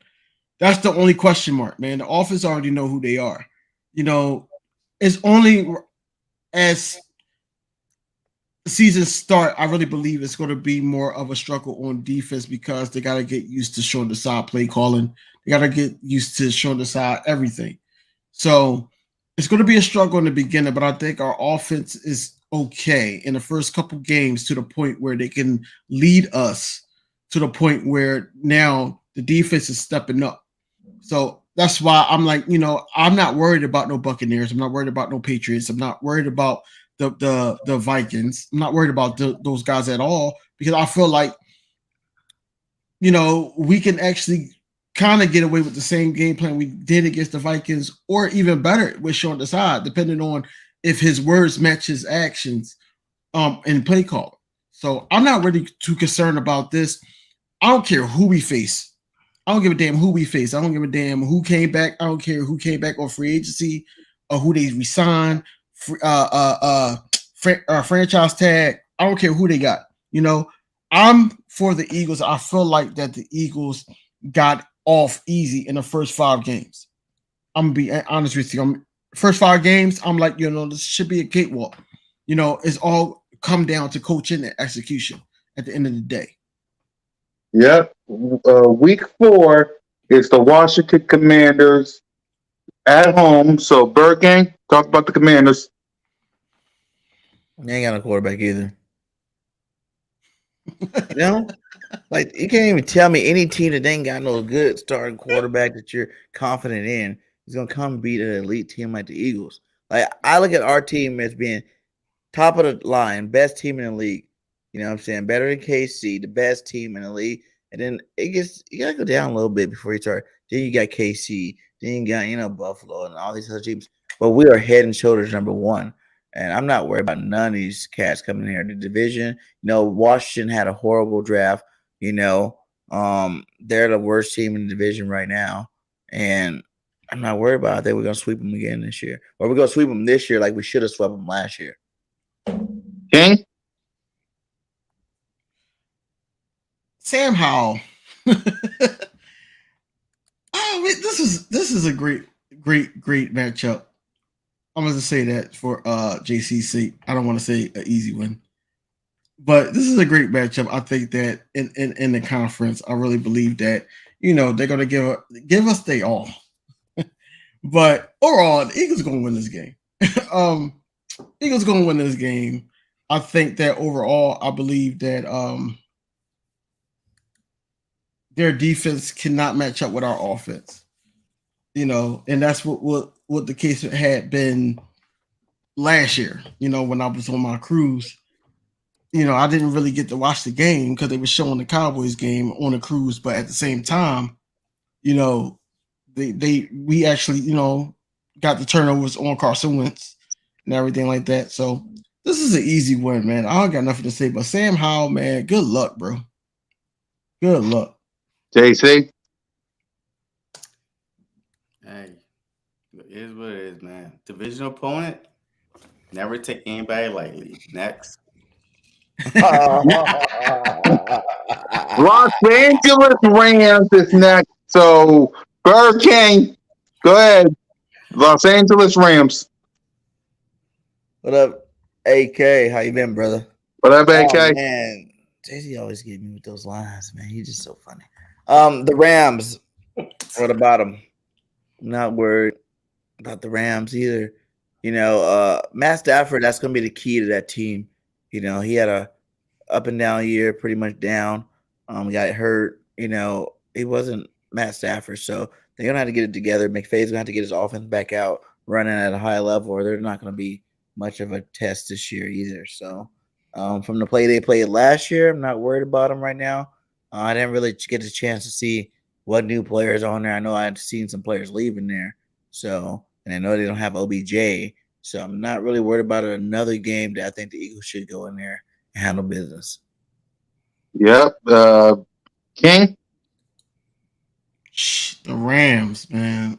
That's the only question mark, man. The offense already know who they are. It's only as the season start, I really believe it's going to be more of a struggle on defense because they got to get used to showing the side play calling. They got to get used to showing the side everything. So it's going to be a struggle in the beginning, but I think our offense is okay in the first couple games to the point where they can lead us to the point where now the defense is stepping up. So that's why I'm like, I'm not worried about no Buccaneers. I'm not worried about no Patriots. I'm not worried about the Vikings. I'm not worried about those guys at all because I feel like, we can actually kind of get away with the same game plan we did against the Vikings, or even better with Sean Desai, depending on if his words match his actions in play call. So I'm not really too concerned about this. I don't care who we face. I don't give a damn who we face. I don't give a damn who came back. I don't care who came back on free agency or who they resigned, franchise tag. I don't care who they got. I'm for the Eagles. I feel like that the Eagles got off easy in the first 5 games. I'm gonna be honest with you. First 5 games, I'm like, this should be a cakewalk. It's all come down to coaching and execution at the end of the day. Yep. Week 4 is the Washington Commanders at home. So, Bird Gang, talk about the Commanders. They ain't got no quarterback either. Like you can't even tell me any team that ain't got no good starting quarterback that you're confident in is gonna come beat an elite team like the Eagles. Like I look at our team as being top of the line, best team in the league. You know what I'm saying? Better than KC, the best team in the league. And then you gotta go down a little bit before you start. Then you got KC, then you got Buffalo and all these other teams. But we are head and shoulders number 1. And I'm not worried about none of these cats coming here. The division, Washington had a horrible draft. They're the worst team in the division right now. And I'm not worried about it. I think we're going to sweep them again this year. Or we're going to sweep them this year like we should have swept them last year. King? Sam Howell. This is a great matchup. I'm going to say that for JCC. I don't want to say an easy win. But this is a great matchup. I think that in the conference, I really believe that, they're going to give us their all. But overall, the Eagles are going to win this game. Eagles going to win this game. I think that overall, I believe that their defense cannot match up with our offense. And that's what the case had been last year, when I was on my cruise. I didn't really get to watch the game because they were showing the Cowboys game on a cruise, but at the same time, you know, we actually, got the turnovers on Carson Wentz and everything like that. So this is an easy win, man. I don't got nothing to say, but Sam Howell, man, good luck, bro. Good luck. JC. Hey, it is what it is, man. Divisional opponent. Never take anybody lightly. Next. Los Angeles Rams is next. So, Burr King, go ahead. Los Angeles Rams. What up, AK? How you been, brother? What up, Oh AK? man, JC always get me with those lines, man. He's just so funny. The Rams. What about them? I'm not worried about the Rams either. Matt Stafford, that's gonna be the key to that team. He had a up and down year, pretty much down. He got hurt. He wasn't Matt Stafford, so they're gonna have to get it together. McVay's gonna have to get his offense back out, running at a high level, or they're not gonna be much of a test this year either. So, from the play they played last year, I'm not worried about them right now. I didn't really get a chance to see what new players on there. I know I've seen some players leaving there, so and I know they don't have OBJ, so I'm not really worried about it. Another game that I think the Eagles should go in there and handle business. Yep. King. The Rams, man.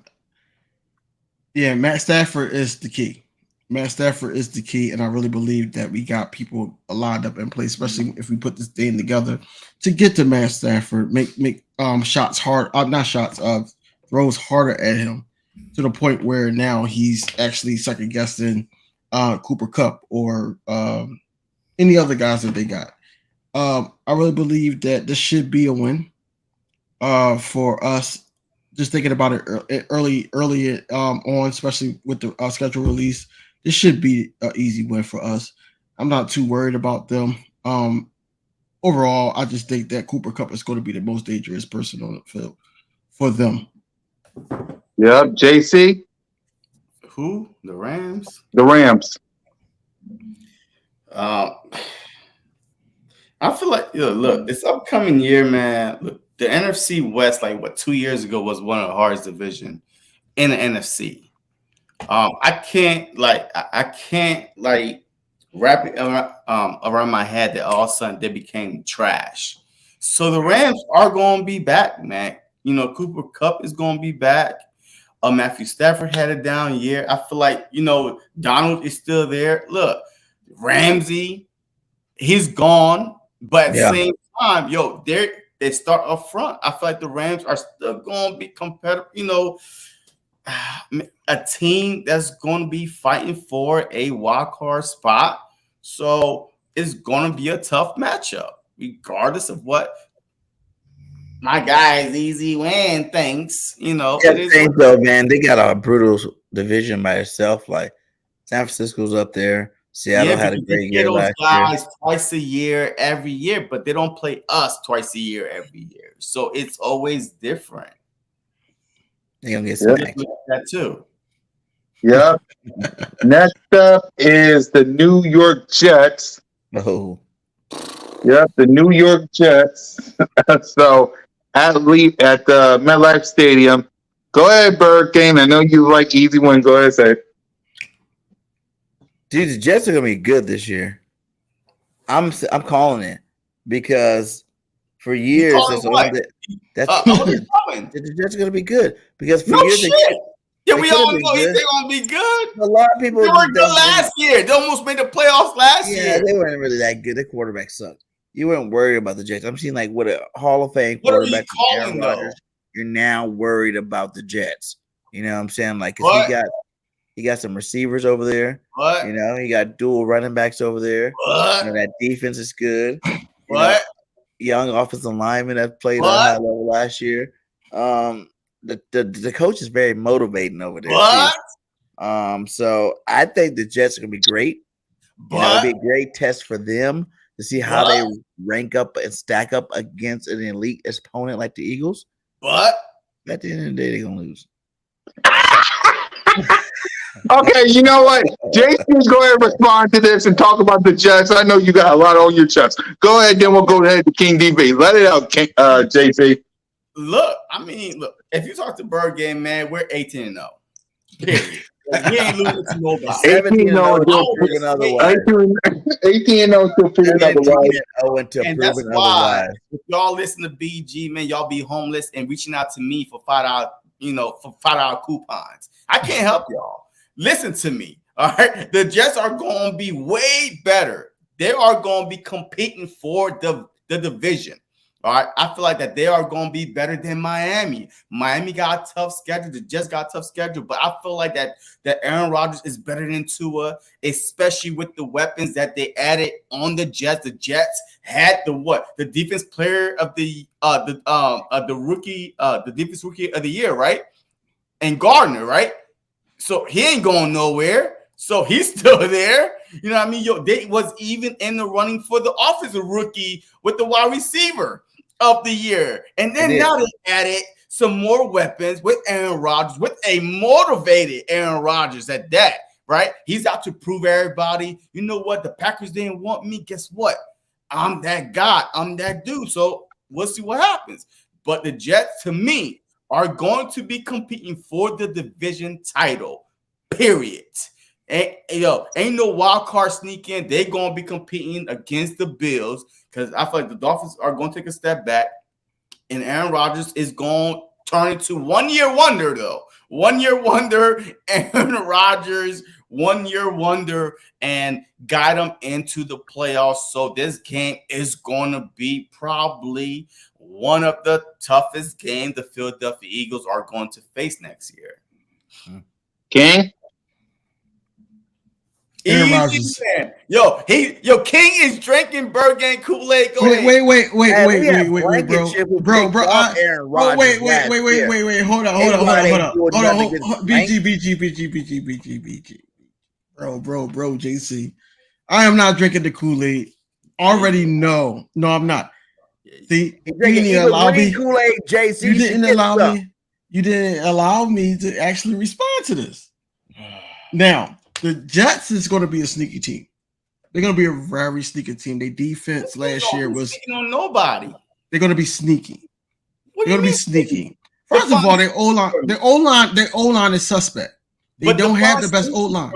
Yeah, Matt Stafford is the key. Matt Stafford is the key, and I really believe that we got people lined up in place, especially if we put this thing together to get to Matt Stafford, make shots hard, not shots, throws harder at him to the point where now he's actually second guessing Cooper Kupp or any other guys that they got. I really believe that this should be a win for us. Just thinking about it early on, especially with the schedule release, this should be an easy win for us. I'm not too worried about them. Overall, I just think that Cooper Kupp is going to be the most dangerous person on the field for them. Yep. JC. Who? The Rams? The Rams. I feel like, look, this upcoming year, man, look, the NFC West, 2 years ago, was one of the hardest division in the NFC. I can't wrap it around my head that all of a sudden they became trash. So the Rams are going to be back, man. Cooper Kupp is going to be back. Matthew Stafford had a down year. I feel like, Donald is still there. Look, Ramsey, he's gone. But at the same time, they start up front. I feel like the Rams are still going to be competitive. A team that's going to be fighting for a wild card spot. So it's going to be a tough matchup, regardless of what my guys easy win thinks. Though, man, they got a brutal division by itself. Like San Francisco's up there. Seattle had a great year last year. Twice a year, every year, but they don't play us twice a year, every year. So it's always different. They're gonna get some that too. Yep. Next up is the New York Jets. Oh. Yep, the New York Jets. So at the MetLife Stadium. Go ahead, Bird Game. I know you like easy one. Go ahead, say. Dude, the Jets are gonna be good this year. I'm calling it because for years the Jets are gonna be good because for years we all know they're gonna be good. A lot of people they were good last year. They almost made the playoffs last year. Yeah, they weren't really that good. The quarterback sucked. You weren't worried about the Jets. I'm seeing what a Hall of Fame quarterback. Aaron Rodgers. You're now worried about the Jets. You know what I'm saying? Because he got some receivers over there. What? He got dual running backs over there. What? That defense is good. What? Young offensive lineman that played at a high level last year. The coach is very motivating over there. What? Too. So I think the Jets are gonna be great. It'll be a great test for them to see how they rank up and stack up against an elite opponent like the Eagles. But at the end of the day, they're gonna lose. Okay, you know what? JC's go ahead and respond to this and talk about the Jets. I know you got a lot on your chest. Go ahead, then we'll go ahead to King DB. Let it out, JC. Look, I mean, look. If you talk to Bird Game, man, we're 18-0. Period. Like, we ain't losing to nobody. 17 and 0 18-0 until still proven say- otherwise. 18-0 still proven 17 otherwise. and 0 until And that's proven why otherwise. if y'all listen to BG, man, y'all be homeless and reaching out to me for $5 coupons. I can't help y'all. Listen to me. All right. The Jets are going to be way better. They are going to be competing for the division. All right. I feel like that they are going to be better than Miami. Miami got a tough schedule. The Jets got a tough schedule. But I feel like that Aaron Rodgers is better than Tua, especially with the weapons that they added on the Jets. The Jets had the defense player of the rookie, the defense rookie of the year, right? And Gardner, right? So he ain't going nowhere. So he's still there. You know what I mean? They was even in the running for the offensive rookie with the wide receiver of the year. And then now they added some more weapons with Aaron Rodgers, with a motivated Aaron Rodgers at that, right? He's out to prove everybody, you know what? The Packers didn't want me. Guess what? I'm that guy. I'm that dude. So we'll see what happens. But the Jets, to me, are going to be competing for the division title, period. Ain't no wild card sneak in. They're going to be competing against the Bills because I feel like the Dolphins are going to take a step back, and Aaron Rodgers is going to turn into 1 year wonder, though. 1 year wonder, Aaron Rodgers, 1 year wonder, and guide them into the playoffs. So this game is going to be probably one of the toughest games the Philadelphia Eagles are going to face next year. King? Aaron Rodgers. King is drinking Bergen Kool-Aid. Wait, bro. Aaron Rodgers. Wait. Hold on. BG. Bro, JC. I am not drinking the Kool-Aid. Already know. No, I'm not. See, you didn't allow me. Kool-Aid, JC. You didn't allow me. You didn't allow me to actually respond to this. Now, the Jets is going to be a sneaky team. They're going to be a very sneaky team. Their defense last year was on nobody. They're going to be sneaky. They're going to be sneaky. First of all, their O-line is suspect. They don't have the best O-line.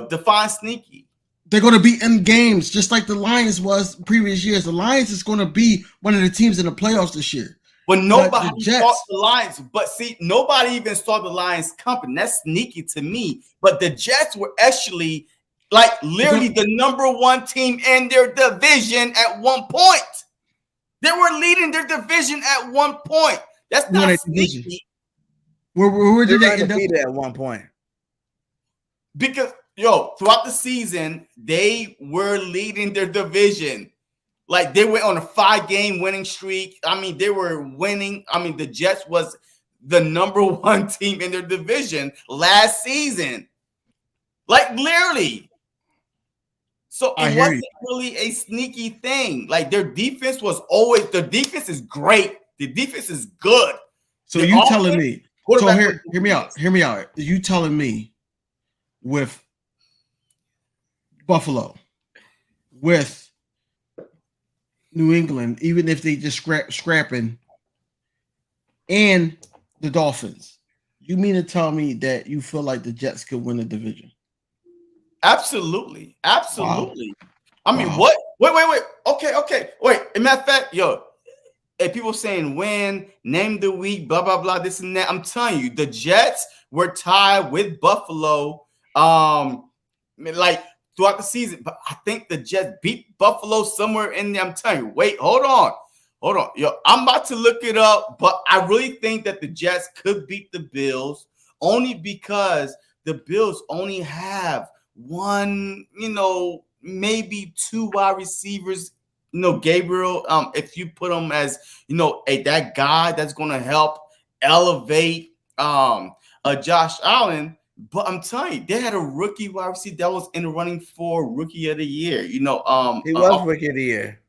Define sneaky. They're going to be in games just like the Lions was previous years. The Lions is going to be one of the teams in the playoffs this year. But nobody saw the Lions. But see, nobody even saw the Lions coming. That's sneaky to me. But the Jets were actually literally the number one team in their division at one point. They were leading their division at one point. That's not sneaky. Where did they end up at one point? Because throughout the season, they were leading their division. Like they went on a 5-game winning streak. I mean, they were winning. I mean, the Jets was the number one team in their division last season. Like literally. So it wasn't really a sneaky thing. Like their defense is great. The defense is good. So you telling me, hear me out. You telling me with Buffalo, with New England, even if they just scrapping, and the Dolphins, you mean to tell me that you feel like the Jets could win the division? Absolutely. Wow. I mean, what? Wait. Okay. Wait. As a matter of fact, if people saying win, name the week, blah, blah, blah, this and that, I'm telling you, the Jets were tied with Buffalo, throughout the season. But I think the Jets beat Buffalo somewhere in there. I'm telling you, wait, hold on. I'm about to look it up, but I really think that the Jets could beat the Bills only because the Bills only have one, maybe two wide receivers, Gabriel, if you put him as, that guy that's going to help elevate Josh Allen. But I'm telling you, they had a rookie wide receiver that was in the running for Rookie of the Year. He was Rookie of the Year.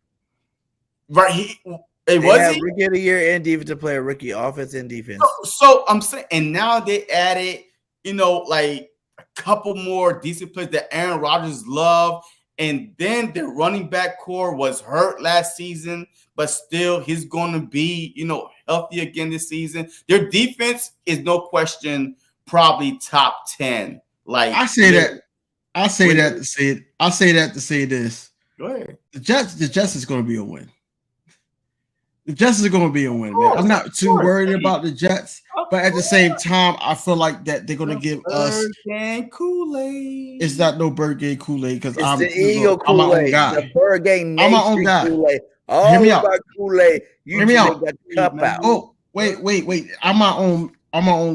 Right. Rookie of the Year and defensive player, rookie offense and defense. So I'm saying, and now they added, couple more decent players that Aaron Rodgers loved. And then their running back core was hurt last season, but still he's going to be, healthy again this season. Their defense is no question probably top 10. Like I say that to say this. Go ahead. The Jets is going to be a win. The Jets are going to be a win, man. I'm not too worried about the Jets, but at the same time, I feel like that they're going to give us Kool-Aid. It's not no bird game Kool-Aid because I'm the Eagle I'm my own Kool-Aid. guy. The bird game I'm my own guy. Kool-Aid. Hear me out. About Kool-Aid. Hear me out. Got the cup out. Oh, wait. I'm my own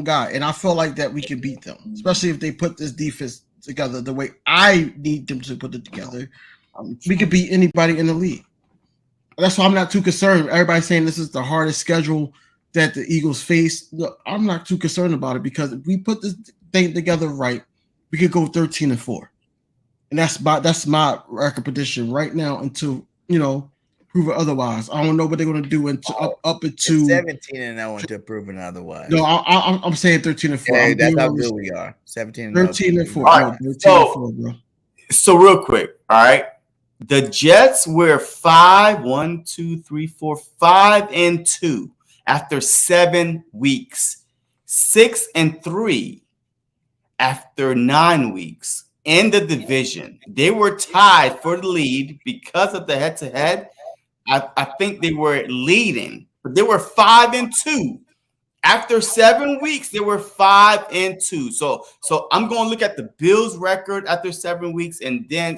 guy, and I feel like that we can beat them, especially if they put this defense together the way I need them to put it together. We could beat anybody in the league. That's why I'm not too concerned. Everybody's saying this is the hardest schedule that the Eagles face. Look, I'm not too concerned about it because if we put this thing together right, we could go 13-4, and that's my record prediction right now until prove it otherwise. I don't know what they're going to do until up into 17-0 until proven otherwise. No, I'm saying 13-4. Yeah, that's how good we are. 13-4. Right. 13-4, bro. So real quick, all right. The Jets were 5-2 after 7 weeks, 6-3 after 9 weeks in the division. They were tied for the lead because of the head-to-head. I think they were leading, but they were 5-2. After 7 weeks, they were 5-2. So I'm going to look at the Bills record after 7 weeks, and then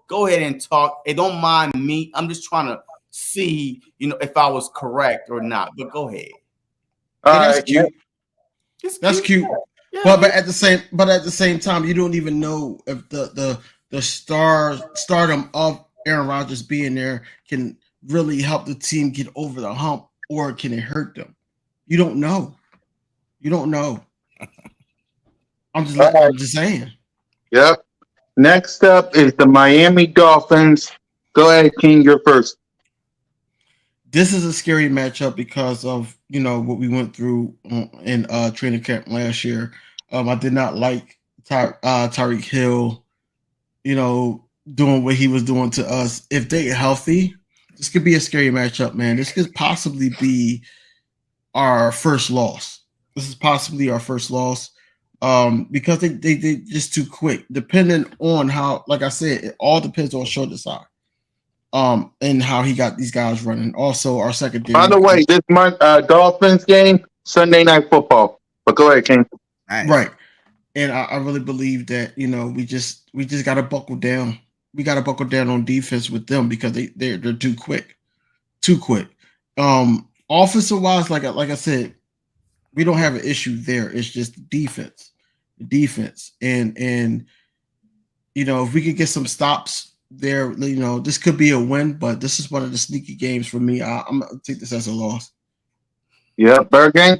go ahead and talk. Hey, don't mind me. I'm just trying to see, if I was correct or not. But go ahead. That's cute. That's cute. Yeah. But at the same time, you don't even know if the stardom of Aaron Rodgers being there can really help the team get over the hump, or can it hurt them? You don't know. I'm just saying. Yep. Next up is the Miami Dolphins. Go ahead, King. You're first. This is a scary matchup because of what we went through in training camp last year. I did not like Tyreek Hill, doing what he was doing to us. If they're healthy, this could be a scary matchup, man. This could possibly be our first loss. Because they just too quick. Depending on how, like I said, it all depends on shoulder size. And how he got these guys running. Also, our secondary. By the way, this month Dolphins game, Sunday Night Football. But go ahead, King. Nice. Right. And I really believe that we just gotta buckle down. We gotta buckle down on defense with them because they're too quick. Offensive wise, like I said, we don't have an issue there. It's just defense. And if we could get some stops there, this could be a win, but this is one of the sneaky games for me. I'm gonna take this as a loss. Yeah, Bird game.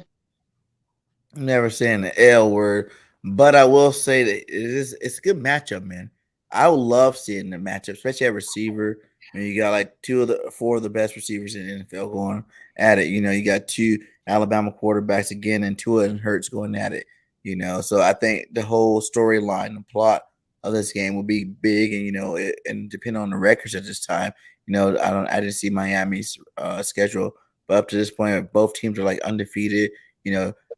I'm never saying the L word, but I will say that it's a good matchup, man. I would love seeing the matchup, especially at receiver. You got like 4 of the best receivers in the NFL going at it. You got 2 Alabama quarterbacks again, and Tua and Hurts going at it. So I think the whole storyline, the plot of this game will be big, and and depending on the records at this time, I didn't see Miami's schedule, but up to this point, both teams are like undefeated.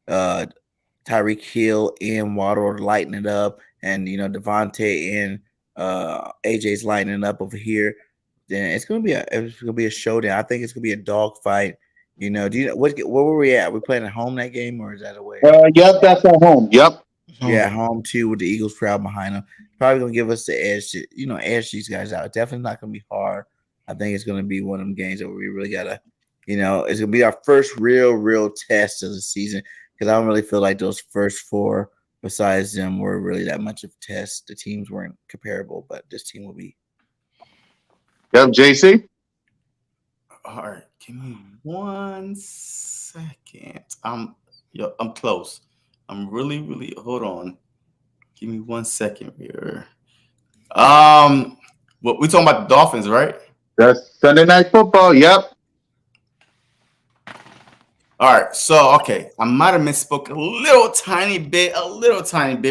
Tyreek Hill and Waddle are lighting it up, and Devontae and AJ's lighting it up over here. Then it's gonna be a showdown. I think it's gonna be a dog fight. Do you know where were we at? We playing at home that game, or is that away? Yep, that's at home. Yep. Yeah, home too with the Eagles crowd behind them. Probably gonna give us the edge to edge these guys out. Definitely not gonna be hard. I think it's gonna be one of them games that we really gotta, it's gonna be our first real test of the season, because I don't really feel like those first 4 besides them were really that much of a test. The teams weren't comparable, but this team will be. Yep, JC. All right, give me 1 second. I'm close. I'm really hold on. Give me 1 second here. What we talking about the Dolphins, right? That's Sunday Night Football. Yep. All right, so okay, I might have misspoke a little tiny bit,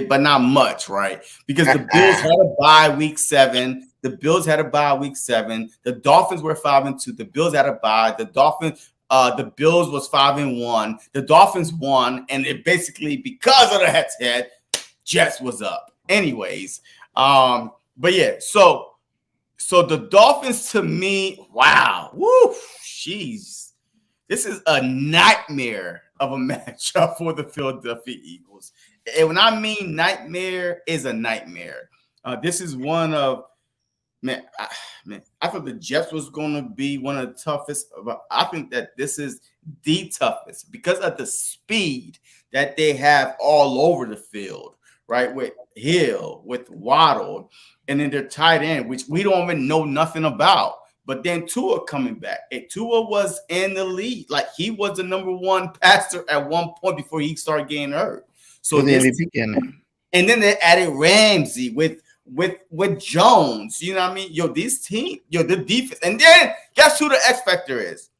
but not much, right? Because the Bills had a bye week 7. The Bills had a bye week 7. The Dolphins were 5-2. The Bills had a bye. The Bills was 5-1. The Dolphins won, and it basically because of the head, Jets was up. Anyways, but yeah, so the Dolphins to me, wow, woo, jeez. This is a nightmare of a matchup for the Philadelphia Eagles. And when I mean nightmare, is a nightmare. This is one of man. I thought the Jets was going to be one of the toughest. But I think that this is the toughest because of the speed that they have all over the field. Right, with Hill, with Waddle, and then their tight end, which we don't even know nothing about. But then Tua coming back. And Tua was in the lead. Like he was the number one passer at one point before he started getting hurt. So the MVP candidate. And then they added Ramsey with Jones. You know what I mean? Yo, this team, the defense. And then guess who the X factor is?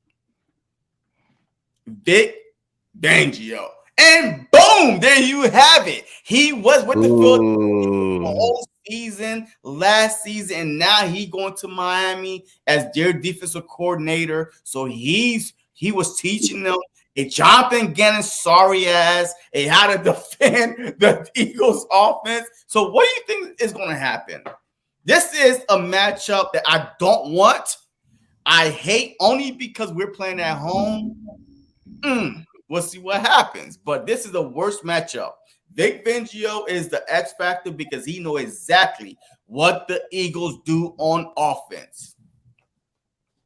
Vic Fangio. And boom, there you have it. He was with the Philadelphia the whole season, last season, and now he going to Miami as their defensive coordinator. So he was teaching them a Jonathan Gannon sorry ass how to defend the Eagles offense. So what do you think is going to happen? This is a matchup that I don't want. I hate only because we're playing at home. We'll see what happens. But this is the worst matchup. Vic Fangio is the X factor because he knows exactly what the Eagles do on offense.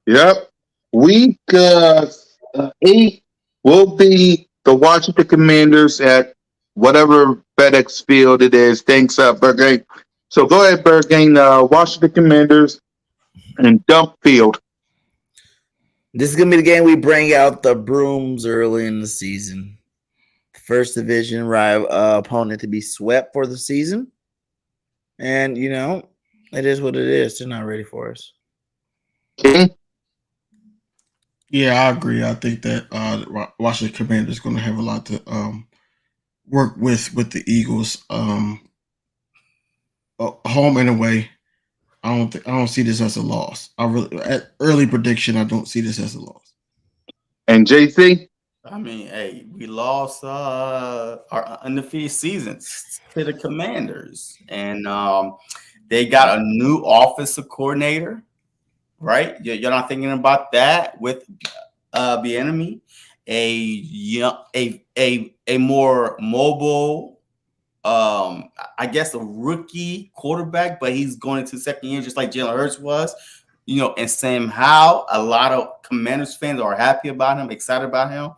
Yep. Week 8 will be the Washington Commanders at whatever FedEx Field it is. Thanks, Bergane. So go ahead, Bergane. Washington Commanders and Dump Field. This is going to be the game we bring out the brooms early in the season. First division opponent to be swept for the season. And, it is what it is. They're not ready for us. Okay. Yeah, I agree. I think that Washington Commanders is going to have a lot to work with the Eagles. Home and away. I don't see this as a loss. At early prediction, I don't see this as a loss. And JC? I mean, hey, we lost our undefeated seasons to the Commanders, and they got a new offensive coordinator, right? You're not thinking about that with B.O.B.S, a more mobile. I guess a rookie quarterback, but he's going into second year just like Jalen Hurts was, and Sam Howell. A lot of Commanders fans are happy about him, excited about him.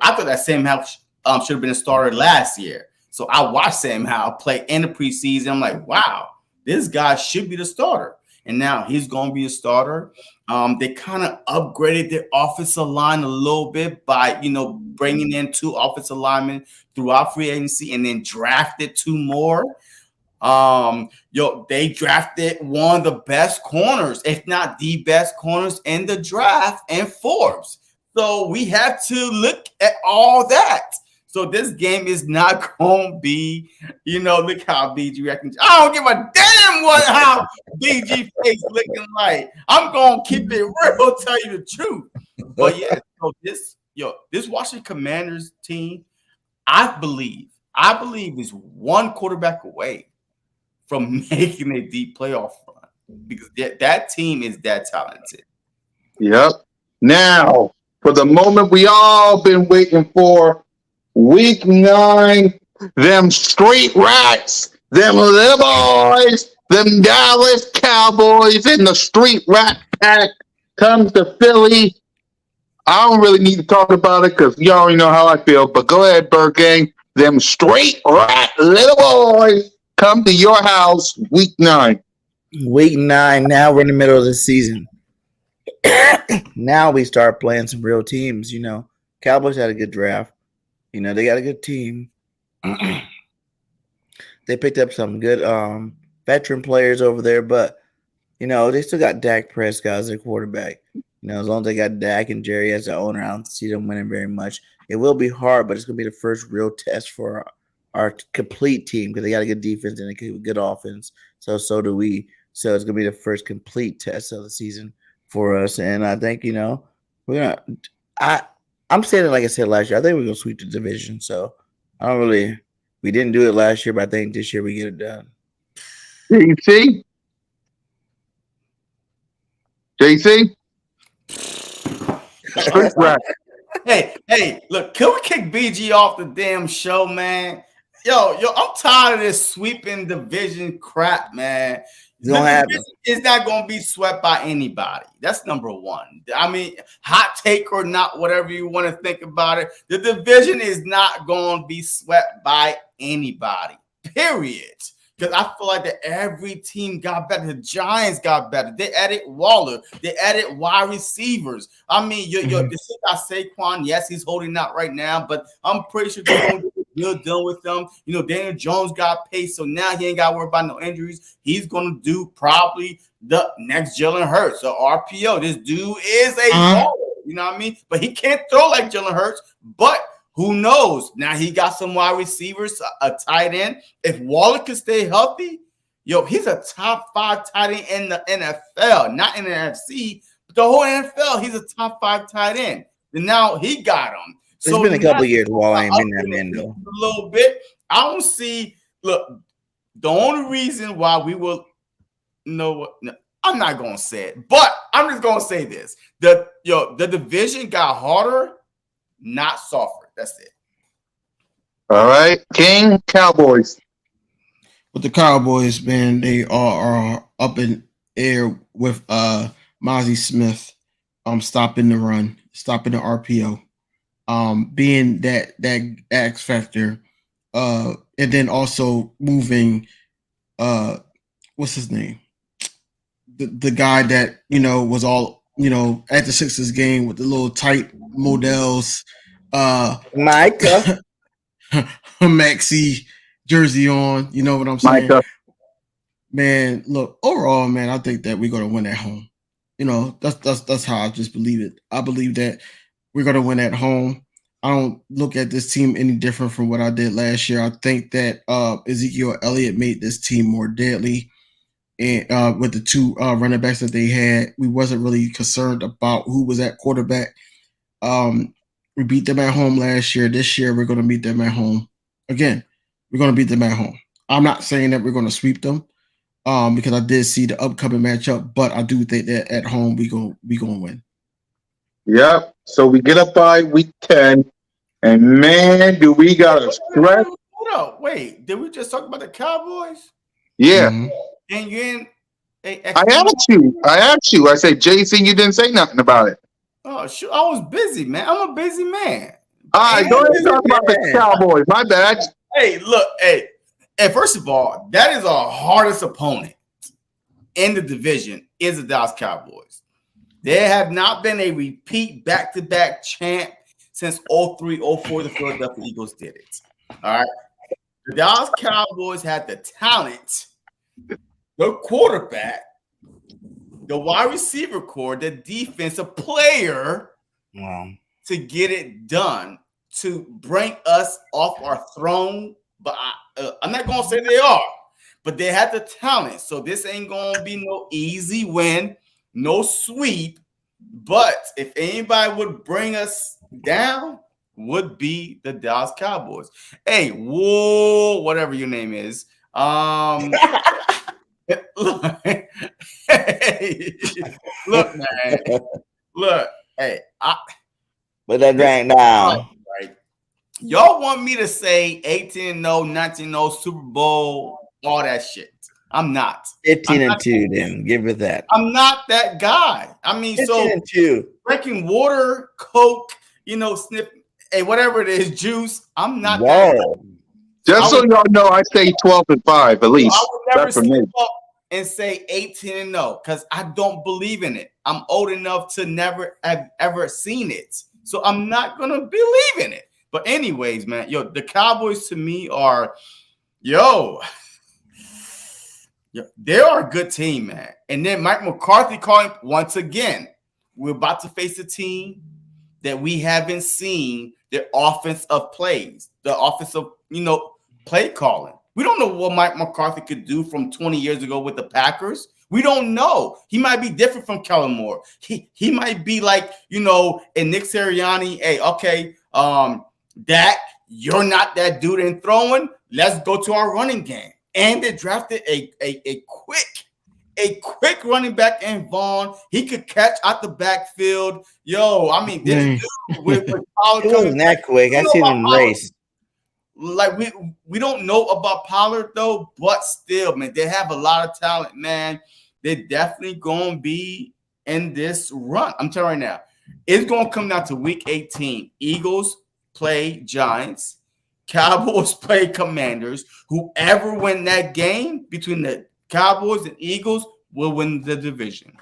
I thought that Sam Howell should have been a starter last year. So I watched Sam Howell play in the preseason. I'm like, wow, this guy should be the starter. And now he's going to be a starter. They kind of upgraded their offensive line a little bit by, bringing in 2 offensive linemen throughout free agency and then drafted 2 more. They drafted one of the best corners, if not the best corners in the draft, and Forbes. So we have to look at all that. So this game is not going to be, look how BG reckons. I don't give a damn how BG face looking like. I'm going to keep it real, tell you the truth. But yeah, so this Washington Commanders team, I believe is one quarterback away from making a deep playoff run because that team is that talented. Yep. Now, for the moment we all been waiting for, Week 9, them street rats, them little boys, them Dallas Cowboys in the street rat pack comes to Philly. I don't really need to talk about it because you already know how I feel, but go ahead, Bergane. Them street rat little boys come to your house Week 9. Week 9, now we're in the middle of the season. Now we start playing some real teams, Cowboys had a good draft. They got a good team. They picked up some good veteran players over there, but, they still got Dak Prescott as their quarterback. As long as they got Dak and Jerry as the owner, I don't see them winning very much. It will be hard, but it's going to be the first real test for our complete team because they got a good defense and a good offense. So do we. So it's going to be the first complete test of the season for us. And I think, we're going to – I'm saying it like I said last year. I think we're going to sweep the division. So I don't really – we didn't do it last year, but I think this year we get it done. JC? Street rap. Hey, look, can we kick BG off the damn show, man? Yo, I'm tired of this sweeping division crap, man. The division is not going to be swept by anybody. That's number one. I mean, hot take or not, whatever you want to think about it, the division is not going to be swept by anybody, period. Because I feel like that every team got better. The Giants got better. They added Waller. They added wide receivers. I mean, you got Saquon. Yes, he's holding out right now, but I'm pretty sure they're going to get a deal done with them. Daniel Jones got paid, so now he ain't got to worry about no injuries. He's going to do probably the next Jalen Hurts or RPO. This dude is a baller. You know what I mean? But he can't throw like Jalen Hurts, but who knows? Now he got some wide receivers, a tight end. If Waller can stay healthy, he's a top 5 tight end in the NFL, not in the NFC, but the whole NFL. He's a top 5 tight end. And now he got him. It's been a couple years while I ain't been that man though. A little bit. I don't see. Look, the only reason why we will know what. No, I'm not gonna say it, but I'm just gonna say this: the division got harder, not softer. That's it. All right. King, Cowboys. With the Cowboys, man, they are up in air with Mozzie Smith stopping the run, stopping the RPO, being that X factor, and then also moving what's his name? The guy that was all at the Sixers game with the little tight models. Micah Maxi jersey on, you know what I'm saying? Micah. Man, look, overall, man, I think that we're gonna win at home. That's how I just believe it. I believe that we're gonna win at home. I don't look at this team any different from what I did last year. I think that Ezekiel Elliott made this team more deadly. And with the 2 running backs that they had, we wasn't really concerned about who was at quarterback. We beat them at home last year. This year, we're going to beat them at home. Again, we're going to beat them at home. I'm not saying that we're going to sweep them because I did see the upcoming matchup, but I do think that at home we going to win. Yep. So we get up by week 10, and man, do we got a stretch. Hold up. Wait, did we just talk about the Cowboys? Yeah. Mm-hmm. And you in? I asked you. I said, JC, you didn't say nothing about it. Oh, shoot. I was busy, man. I'm a busy man. All right, go ahead and talk about the Cowboys. My bad. Hey, look. Hey, first of all, that is our hardest opponent in the division is the Dallas Cowboys. They have not been a repeat back-to-back champ since 03-04. The Philadelphia Eagles did it. All right. The Dallas Cowboys had the talent, the quarterback, the wide receiver core, the defensive player to get it done, to bring us off our throne. But I'm not going to say they are, but they had the talent. So this ain't going to be no easy win, no sweep. But if anybody would bring us down, would be the Dallas Cowboys. Hey, whoa, whatever your name is. Look, hey, look, man. Look, hey, put that drink down. Right. Y'all want me to say 18-0, 19-0, Super Bowl, all that shit. I'm not. 15-2, then give it that. I'm not that guy. I mean, 15-2. Drinking water, Coke, sniff, hey, whatever it is, juice. I'm not that guy. Just so y'all know, I say 12-5 at least. I would never slip up and say 18-0 because I don't believe in it. I'm old enough to never have ever seen it. So I'm not going to believe in it. But anyways, man, the Cowboys to me are, they are a good team, man. And then Mike McCarthy calling once again. we're about to face a team that we haven't seen their offensive plays, the offensive, play calling. We don't know what Mike McCarthy could do from 20 years ago with the Packers. We don't know. He might be different from Kellen Moore. He might be like, and Nick Sirianni, hey, okay, Dak, you're not that dude in throwing. Let's go to our running game. And they drafted a quick running back in Vaughn. He could catch out the backfield. This dude with Pollard it wasn't that quick. I seen him race. Like we don't know about Pollard though, but still, man, they have a lot of talent, man. They're definitely gonna be in this run. I'm telling you right now, it's gonna come down to week 18. Eagles play Giants, Cowboys play Commanders. Whoever win that game between the Cowboys and Eagles will win the division.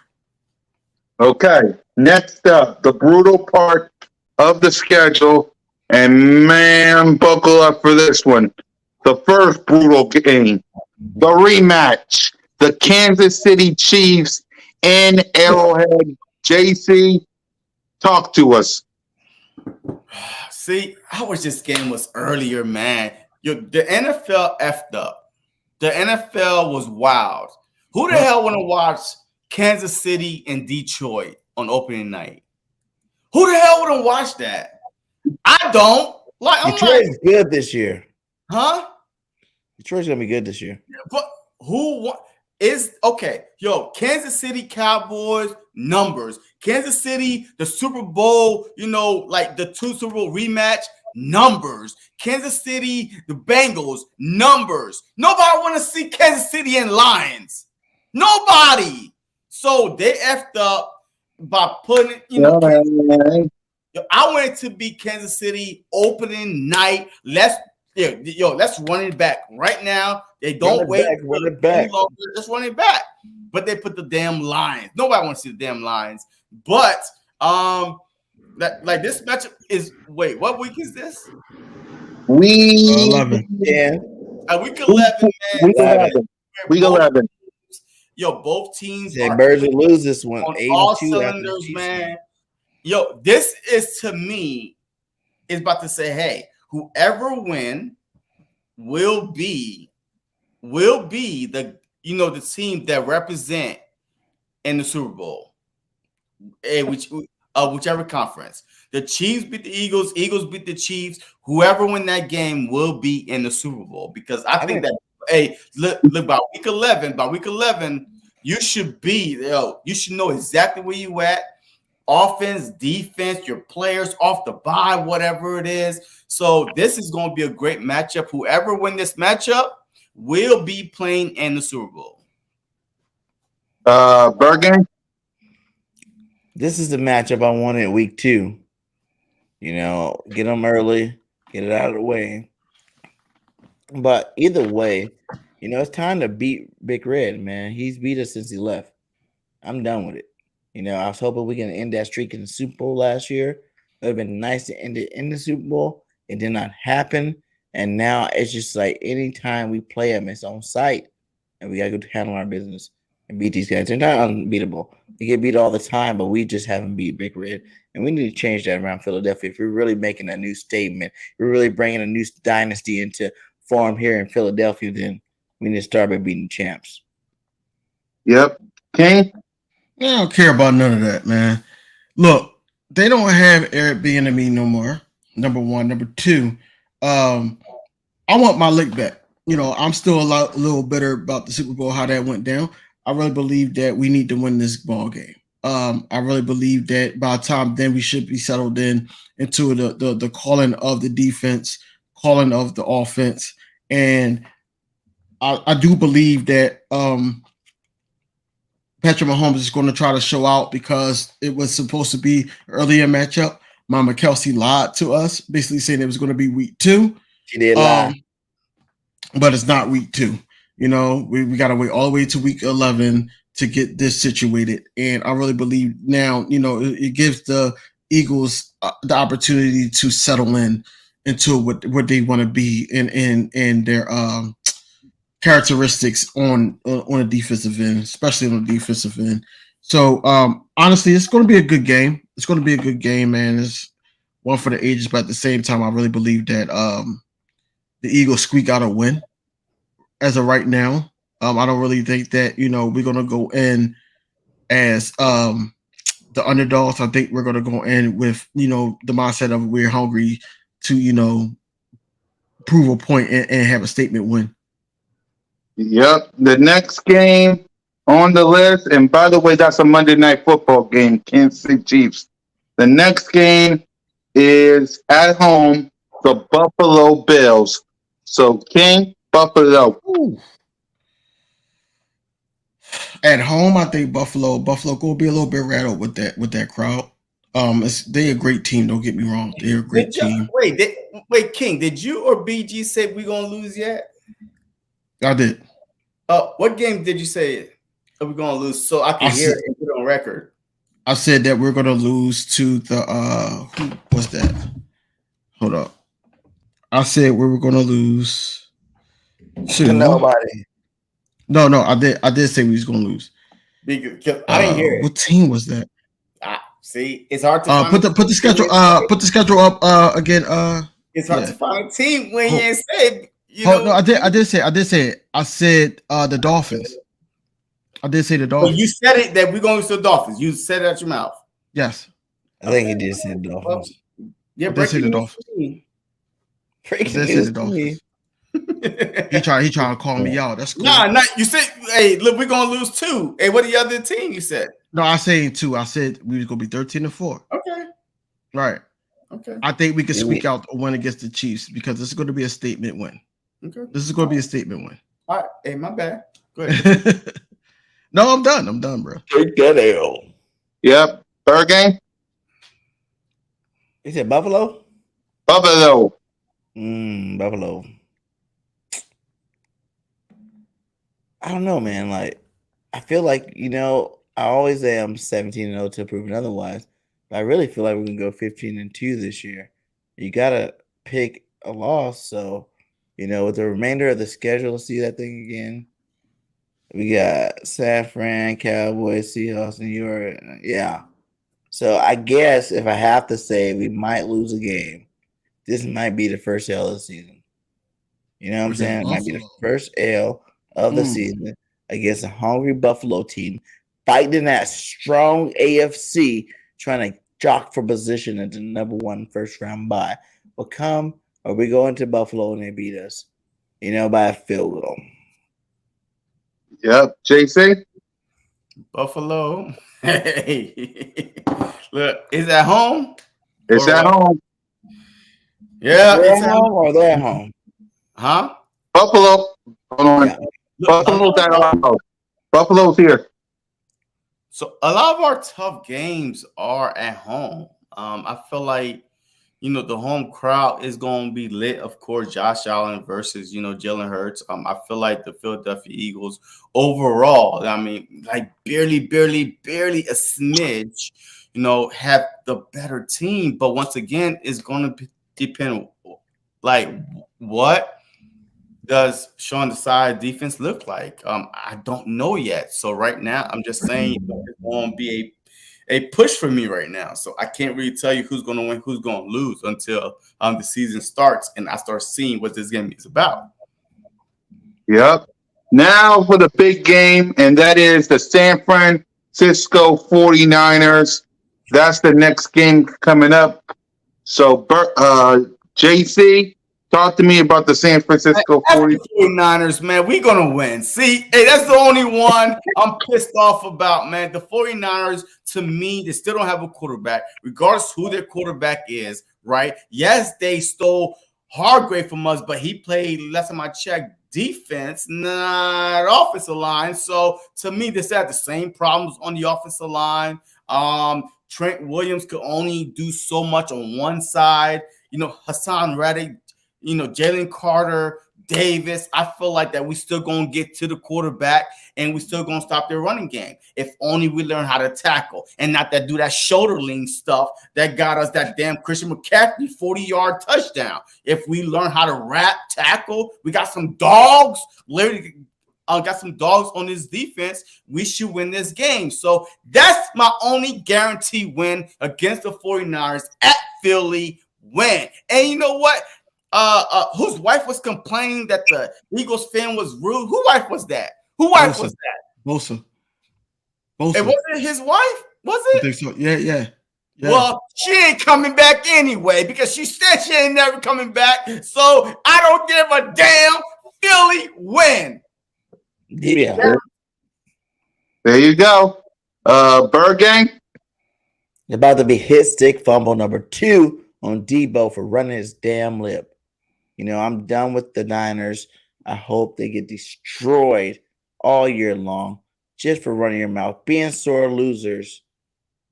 Okay, next up, the brutal part of the schedule. And man, buckle up for this one. The first brutal game, the rematch, the Kansas City Chiefs in Arrowhead. JC, talk to us. See, I wish this game was earlier, man. The NFL effed up. The NFL was wild. Who the hell want to watch Kansas City and Detroit on opening night? Who the hell want to watch that? I don't. Detroit's good this year. Huh? Detroit's going to be good this year. But who is okay? Kansas City Cowboys numbers. Kansas City, the Super Bowl, like the 2 Super Bowl rematch numbers. Kansas City, the Bengals numbers. Nobody want to see Kansas City and Lions. Nobody. So they effed up by putting, I want it to be Kansas City opening night. Let's run it back right now. They don't wait. Run it back. Let's run it back. But they put the damn Lions. Nobody wants to see the damn Lions. But this matchup is what week is this? Week 11. Yeah. Week 11, man. Week 11. Both teams are Birds will lose this one. On all cylinders, man. This is, to me, is about to say, hey, whoever win will be the the team that represent in the Super Bowl, whichever conference. The Chiefs beat the Eagles. Eagles beat the Chiefs. Whoever win that game will be in the Super Bowl, because I think that look by week 11, you should be you should know exactly where you at. Offense, defense, your players off the bye, whatever it is. So this is going to be a great matchup. Whoever win this matchup will be playing in the Super Bowl. Bergen? This is the matchup I wanted week 2. Get them early, get it out of the way. But either way, it's time to beat Big Red, man. He's beat us since he left. I'm done with it. I was hoping we can end that streak in the Super Bowl last year. It would have been nice to end it in the Super Bowl. It did not happen. And now it's just like anytime we play them, it's on site. And we got to go handle our business and beat these guys. They're not unbeatable. We get beat all the time, but we just haven't beat Big Red. And we need to change that around Philadelphia. If we're really making a new statement, we're really bringing a new dynasty into form here in Philadelphia, then we need to start by beating champs. Yep. Kane? I don't care about none of that, man. Look, they don't have Eric Bieniemy no more. Number one. Number two, I want my lick back. I'm still a little bitter about the Super Bowl, how that went down. I really believe that we need to win this ball game. I really believe that by the time then we should be settled into the calling of the defense, calling of the offense, and I do believe that Patrick Mahomes is going to try to show out, because it was supposed to be earlier matchup. Mama Kelsey lied to us, basically saying it was going to be week 2. She did lie. But it's not week 2. We got to wait all the way to week 11 to get this situated. And I really believe now, it gives the Eagles the opportunity to settle into what they want to be in their characteristics on a defensive end, especially on the defensive end. So honestly, it's going to be a good game. It's going to be a good game, man. It's one for the ages, but at the same time, I really believe that the Eagles squeak out a win as of right now. I don't really think that we're going to go in as the underdogs. I think we're going to go in with the mindset of we're hungry to prove a point and have a statement win. Yep. The next game on the list, and by the way, that's a Monday Night Football game, Kansas City Chiefs. The next game is at home, the Buffalo Bills. So, King, Buffalo. Ooh. At home, I think Buffalo will be a little bit rattled with that crowd. They're a great team. Don't get me wrong. They're a great team. Wait, King, did you or BG say we're gonna lose yet? I did. What game did you say we're gonna lose? So I can hear it and put it on record. I said that we're gonna lose to the who was that? Hold up. I said we were gonna lose to nobody. No, I did say we was gonna lose. Because I didn't hear it. What team was that? See, it's hard to find put the schedule up again. It's hard to find a team when you said No, I did say it. I said the Dolphins. I did say the Dolphins. Well, you said it that we're going to the Dolphins. You said it out your mouth. Yes. I think he did say the Dolphins. Yeah, breaking the Dolphins. Breaking news the Dolphins. He trying to call me out. That's cool. Nah, you said, hey, look, we're gonna lose 2. Hey, what the other team you said? No, I saying 2. I said we was gonna be 13-4. Okay. Right. Okay. I think we can squeak out a win against the Chiefs because this is going to be a statement win. Okay. This is going to be a statement win. All right. Hey, my bad. Go ahead. No, I'm done, bro. Take that L. Yep. Third game? He said Buffalo? Buffalo. Buffalo. I don't know, man. Like, I feel like, I always say I'm 17-0 to prove otherwise. But I really feel like we're going to go 15-2 this year. You got to pick a loss. So, with the remainder of the schedule, let's see that thing again. We got San Fran, Cowboys, Seahawks, New York. Yeah. So I guess if I have to say we might lose a game, this might be the first L of the season. You know what I'm saying? It might be the first L of the season against a hungry Buffalo team fighting that strong AFC, trying to jock for position at the number 1 first round bye. But or we go into Buffalo and they beat us, by a field goal. Yep. JC? Buffalo. Hey. Look, is at home? It's at home. Yeah. It's at home or they're at home? Huh? Buffalo. Hold on. Yeah. Buffalo's at home. Buffalo's here. So a lot of our tough games are at home. I feel like, the home crowd is going to be lit. Of course, Josh Allen versus, Jalen Hurts. I feel like the Philadelphia Eagles overall, like barely a smidge, have the better team. But once again, it's going to depend, like, what does Sean Desai defense look like? I don't know yet. So right now, I'm just saying it's going to be a push for me right now. So I can't really tell you who's going to win, who's going to lose until the season starts and I start seeing what this game is about. Yep. Now for the big game, and that is the San Francisco 49ers. That's the next game coming up. So, JC, talk to me about the San Francisco 49ers, man. We're going to win. See, hey, that's the only one I'm pissed off about, man. The 49ers, to me, they still don't have a quarterback, regardless who their quarterback is, right? Yes, they stole Hargrave from us, but he played, last time I checked, defense, not offensive line. So, to me, they had the same problems on the offensive line. Trent Williams could only do so much on one side. Hassan Reddick, Jalen Carter, Davis. I feel like that we still going to get to the quarterback and we still going to stop their running game. If only we learn how to tackle and not that do that shoulder lean stuff that got us that damn Christian McCaffrey 40-yard touchdown. If we learn how to tackle, we got some dogs literally got some dogs on this defense. We should win this game. So that's my only guaranteed win against the 49ers at Philly win. And you know what? Whose wife was complaining that the Eagles fan was rude? Who wife was that? Who wife was that? Bosa. It wasn't his wife, was I it? think so. Yeah. Well, she ain't coming back anyway because she said she ain't never coming back. So I don't give a damn. Philly win. Yeah. There you go. Bird Gang. About to be hit stick fumble number 2 on Debo for running his damn lip. You know, I'm done with the Niners. I hope they get destroyed all year long just for running your mouth, being sore losers.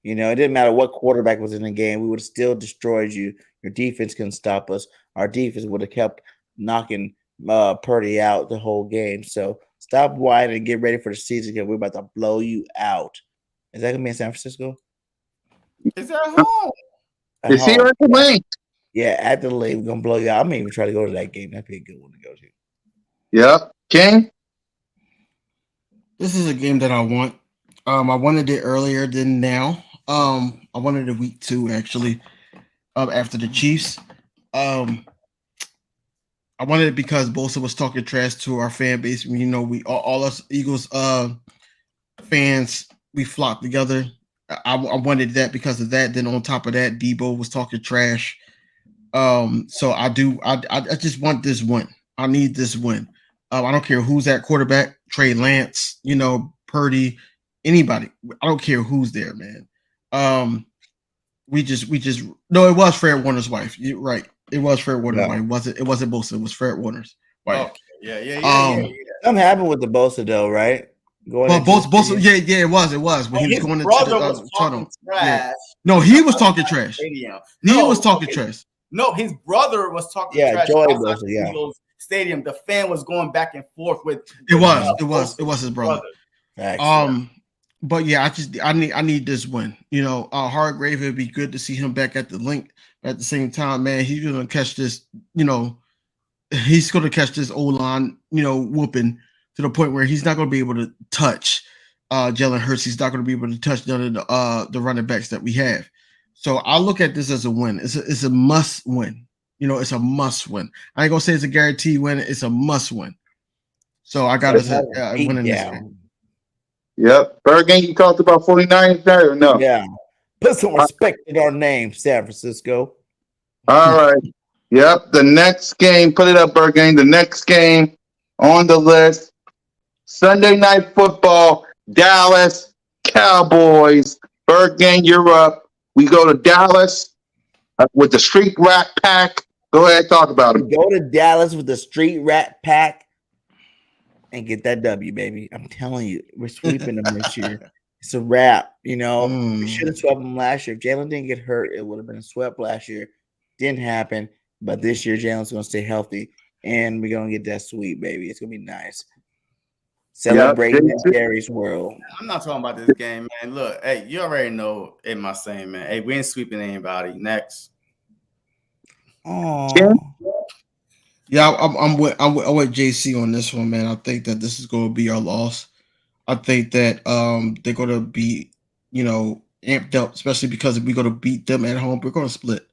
You know, it didn't matter what quarterback was in the game. We would have still destroyed you. Your defense couldn't stop us. Our defense would have kept knocking Purdy out the whole game. So stop whining and get ready for the season because we're about to blow you out. Is that going to be in San Francisco? Is that home? Is he at the lane? Yeah, at the lane. We're going to blow you out. I may even try to go to that game. That'd be a good one to go to. Yep. King? This is a game that I want. I wanted it earlier than now. I wanted it week 2 actually. After the Chiefs. I wanted it because Bosa was talking trash to our fan base. You know, we all us Eagles fans, we flocked together. I wanted that because of that. Then on top of that, Debo was talking trash. So I just want this win. I need this win. I don't care who's at quarterback, Trey Lance, you know, Purdy, anybody. I don't care who's there, man. We just no, it was Fred Warner's wife. You're right. It was Fred Warner's wife. It wasn't Bosa. It was Fred Warner's wife. Okay. Yeah. Something happened with the Bosa though, right? Bosa, yeah, it was. When he was going into the tunnel. Yeah. No, he was talking trash. He was talking trash. No, his brother was talking trash. Joey Bosa, yeah. Stadium. The fan was going back and forth with. It was his brother. Excellent. But yeah, I need this win. You know, Hargrave, it'd be good to see him back at the link. At the same time, man, he's gonna catch this. You know, he's gonna catch this O-line. You know, whooping to the point where he's not gonna be able to touch Jalen Hurts. He's not gonna be able to touch none of the running backs that we have. So I look at this as a win. It's a must win. You know, it's a must win. I ain't gonna say it's a guaranteed win. It's a must win. So I got us winning this game. Yep. Bird Gang, you talked about 49ers there or no? Yeah. Put some respect in our name, San Francisco. All right. Yep. The next game, put it up, Bird Gang. The next game on the list, Sunday Night Football, Dallas Cowboys. Bird Gang, you're up. We go to Dallas with the Street Rat Pack. Go ahead, talk about it. Go to Dallas with the Street Rat Pack and get that W, baby. I'm telling you, we're sweeping them this year. It's a wrap, you know. We should have swept them last year. If Jalen didn't get hurt, it would have been a swept last year. Didn't happen, but this year Jalen's going to stay healthy, and we're going to get that sweep, baby. It's going to be nice. Celebrating in Gary's world. I'm not talking about this game, man. Look, hey, you already know in my saying, man. Hey, we ain't sweeping anybody. Next. Oh. Yeah, I'm with JC on this one, man. I think that this is going to be our loss. I think that they're going to be, you know, amped up, especially because if we're going to beat them at home, we're going to split.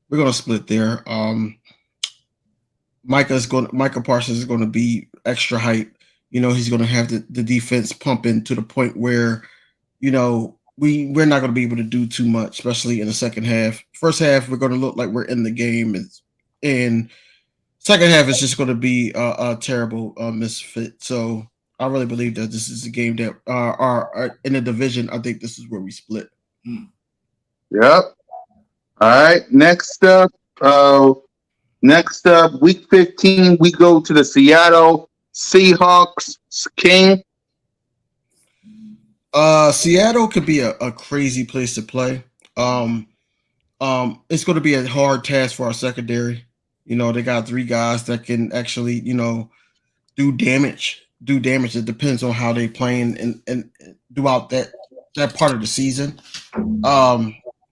We're going to split there. Micah Parsons is going to be extra hype. You know, he's going to have the defense pumping to the point where, you know, we're not going to be able to do too much, especially in the second half. First half, we're going to look like we're in the game, and second half is just going to be a terrible misfit. So I really believe that this is a game that are in the division. I think this is where we split. Yep. All right. Next up, week 15, we go to the Seattle Seahawks. King. Seattle could be a crazy place to play. It's going to be a hard task for our secondary. You know, they got 3 guys that can actually, you know, do damage. It depends on how they playing and throughout that part of the season.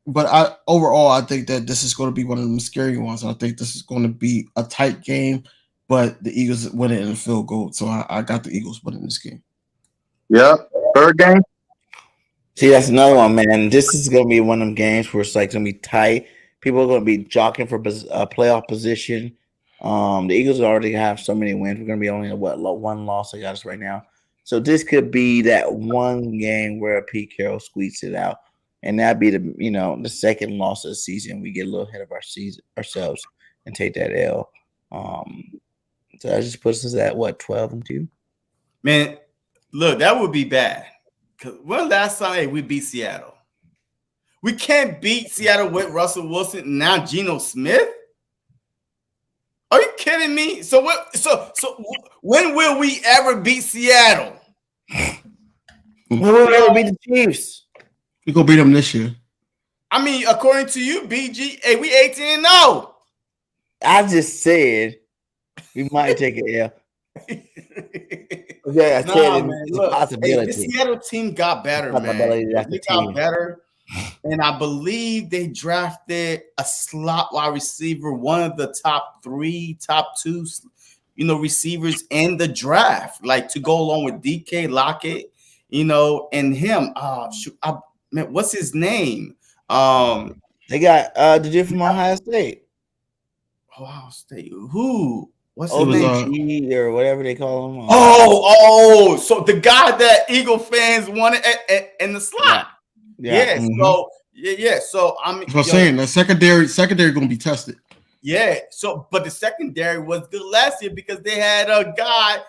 But overall, I think that this is going to be one of the scary ones. I think this is going to be a tight game, but the Eagles win it in a field goal. So I got the Eagles winning this game. Yep. Third game. See, that's another one, man. This is going to be one of them games where it's like going to be tight. People are going to be jockeying for a playoff position. The Eagles already have so many wins. We're going to be only one loss. I got us right now. So this could be that one game where Pete Carroll squeaks it out, and that'd be the second loss of the season. We get a little ahead of our season ourselves and take that L. So that just puts us at 12-2. Man, look, that would be bad. Cause when last time we beat Seattle? We can't beat Seattle with Russell Wilson and now Geno Smith. Are you kidding me? So what? So when will we ever beat Seattle? When will we ever beat the Chiefs? We gonna beat them this year. I mean, according to you, BG, we 18-0. I just said we might take an L. Yeah, I said it's a possibility. The Seattle team got better, man. They got better. And I believe they drafted a slot wide receiver, one of the top two, receivers in the draft, like to go along with DK Lockett, and him. What's his name? They got the dude from Ohio State. Ohio State. Who? What's his name? Or whatever they call him. So the guy that Eagle fans wanted in the slot. Yeah. So I mean, I'm saying the secondary gonna be tested. Yeah. So, but the secondary was good last year because they had a guy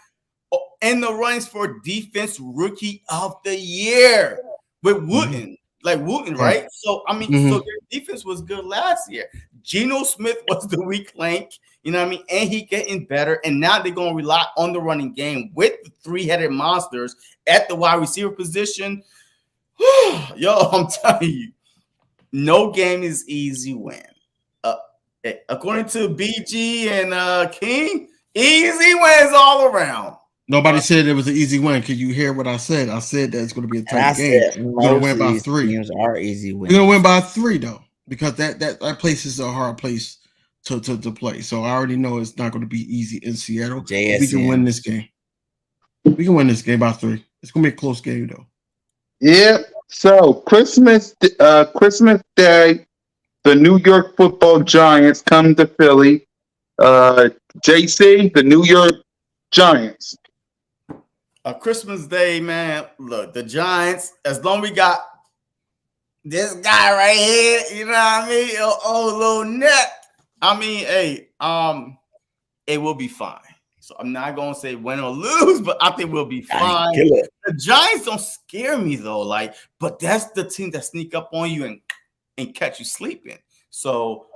in the runs for defense rookie of the year with Wooten, right? So I mean, so their defense was good last year. Geno Smith was the weak link, you know what I mean, and he getting better. And now they're gonna rely on the running game with the three-headed monsters at the wide receiver position. Yo, I'm telling you, no game is easy win. According to BG and King, easy wins all around. Nobody said it was an easy win. Can you hear what I said? I said that it's going to be a tight game. We're going to win by 3. Games are easy wins. We're going to win by 3 though, because that place is a hard place to play. So I already know it's not going to be easy in Seattle. We can win this game. We can win this game by 3. It's going to be a close game though. Yeah. So Christmas Day, the New York Football Giants come to Philly. JC, the New York Giants. Christmas Day, man. Look, the Giants. As long as we got this guy right here, you know what I mean? Oh, little net. I mean, hey, it will be fine. So I'm not gonna say win or lose, but I think we'll be fine. The Giants don't scare me though, but that's the team that sneak up on you and catch you sleeping. So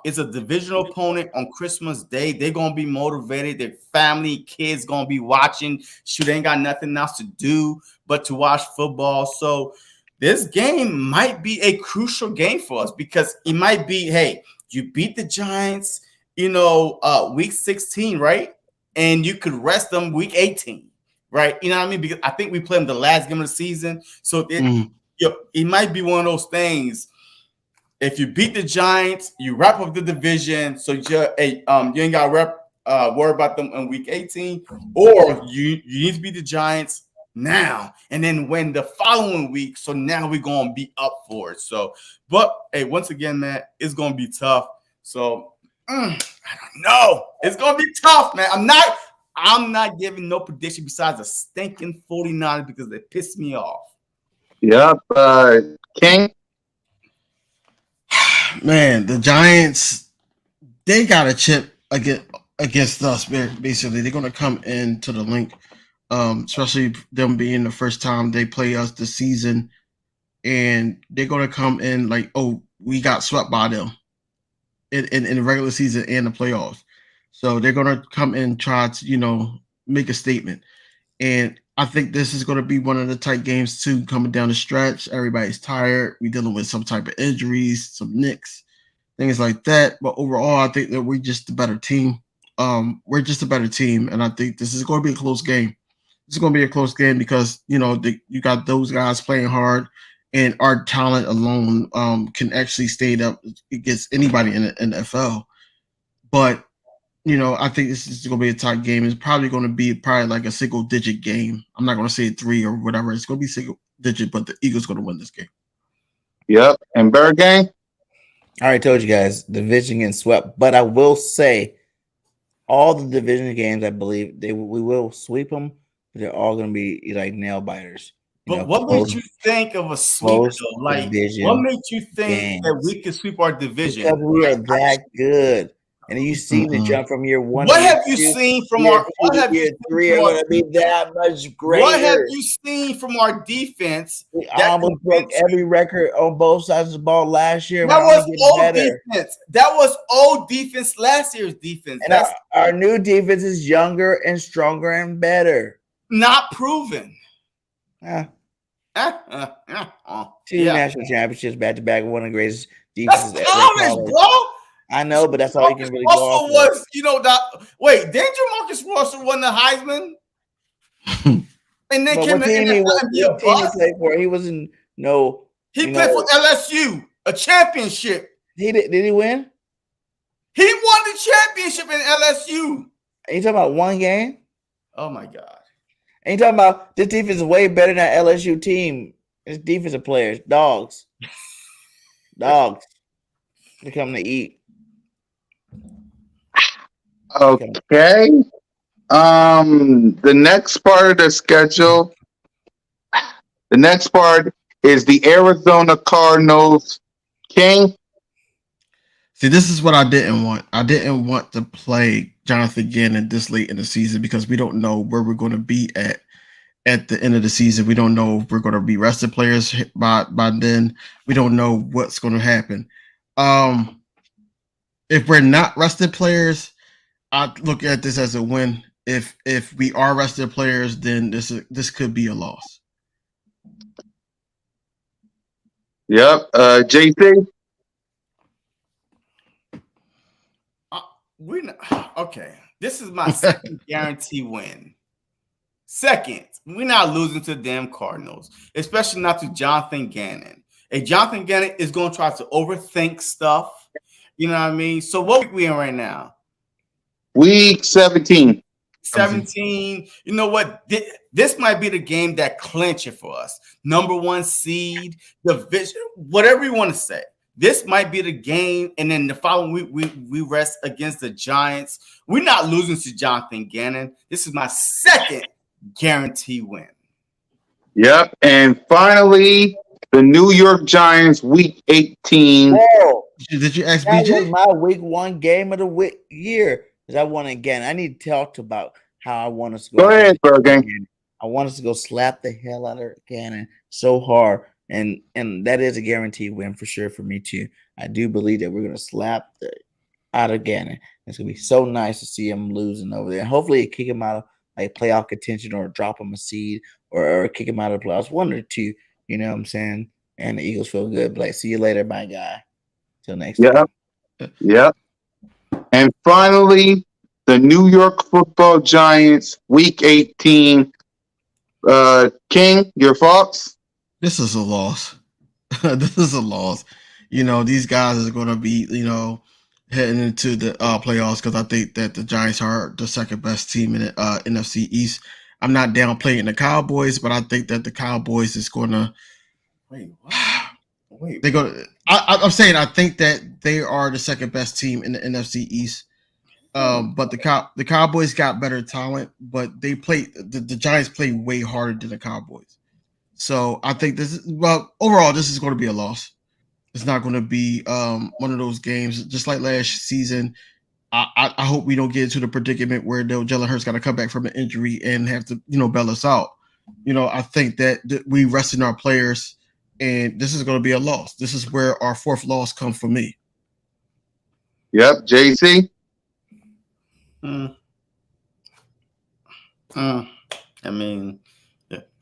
it's a divisional opponent on Christmas Day. They're gonna be motivated. Their family, kids gonna be watching. Shoot, they ain't got nothing else to do but to watch football. So this game might be a crucial game for us because it might be, hey, you beat the Giants, week 16, right? And you could rest them week 18, right? You know what I mean? Because I think we play them the last game of the season. So it might be one of those things. If you beat the Giants, you wrap up the division. So you ain't got to worry about them in week 18. Or you need to beat the Giants now and then win the following week. So now we're going to be up for it. So, but hey, once again, man, it's going to be tough. So I don't know. It's gonna be tough, man. I'm not giving no prediction besides a stinking 49 because they pissed me off. Yep. King. Man, the Giants, they got a chip against us. Basically, they're gonna come into the link, especially them being the first time they play us this season, and they're gonna come in like, oh, we got swept by them. In the regular season and the playoffs. So they're going to come and try to, make a statement. And I think this is going to be one of the tight games too, coming down the stretch. Everybody's tired. We're dealing with some type of injuries, some nicks, things like that. But overall, I think that we're just a better team. We're just a better team. And I think this is going to be a close game. This is going to be a close game because, you got those guys playing hard. And our talent alone can actually stay up against anybody in the NFL. But I think this is going to be a tight game. It's probably going to be like a single digit game. I'm not going to say 3 or whatever. It's going to be single digit, but the Eagles going to win this game. Yep. And Bird Gang? I already told you guys, division getting swept. But I will say, all the division games, I believe we will sweep them. But they're all going to be like nail biters. But what makes you think of a sweep though? Like, what makes you think that we can sweep our division? Because we are that good. And you see the jump from year 1. What have you seen from our? What have you seen 3 are going to be that much greater? What have you seen from our defense? We almost broke every record on both sides of the ball last year. That was old defense. That was old defense. Last year's defense. And our new defense is younger and stronger and better. Not proven. Two national championships back to back. One of the greatest defenses ever. College, bro. I know, but that's all you can really go off was, wait, didn't Marcus Russell win the Heisman? And then came in he played for? He was in He played for LSU, a championship. Did he win? He won the championship in LSU. Are you talking about one game? Oh my God. And you talking about this defense is way better than that LSU team. It's defensive players, dogs. They come to eat. Okay. The next part of the schedule. The next part is the Arizona Cardinals. King. See, this is what I didn't want. I didn't want to play Jonathan Gannon this late in the season because we don't know where we're going to be at the end of the season. We don't know if we're going to be rested players by then. We don't know what's going to happen. If we're not rested players, I look at this as a win. If we are rested players, then this could be a loss. Yep. JC. Okay. This is my second guarantee win. Second, we're not losing to damn Cardinals, especially not to Jonathan Gannon. If Jonathan Gannon is going to try to overthink stuff, you know what I mean? So what week we in right now? Week 17. 17. You know what? This might be the game that clinch it for us. Number 1 seed, division, whatever you want to say. This might be the game, and then the following week we rest against the Giants. We're not losing to Jonathan Gannon. This is my second guarantee win. Yep. And finally, the New York Giants, Week 18. Whoa. Did you ask that BJ? Was my Week 1 game of the year. Because I won again. I need to talk about how I want us to go. Go ahead, Bergen. I want us to go slap the hell out of Gannon so hard. And that is a guaranteed win for sure for me too. I do believe that we're going to slap the out of Gannon. It's going to be so nice to see him losing over there. Hopefully kick him out of like playoff contention or drop him a seed or kick him out of the playoffs. 1 or 2, you know what I'm saying? And the Eagles feel good. But like, see you later, my guy. Till next time. Yep. And finally, the New York Football Giants, Week 18. King, your thoughts? This is a loss. This is a loss. These guys are going to be, heading into the playoffs because I think that the Giants are the second best team in the NFC East. I'm not downplaying the Cowboys, but I think that the Cowboys is going to. Wait, what? They're going. I'm saying I think that they are the second best team in the NFC East. But the Cowboys got better talent, but they play the Giants play way harder than the Cowboys. So I think overall this is going to be a loss. It's not going to be one of those games just like last season. I hope we don't get into the predicament where Jalen Hurts got to come back from an injury and have to bail us out. I think that we resting our players, and this is going to be a loss. This is where our 4th loss comes for me. Yep, JC. I mean,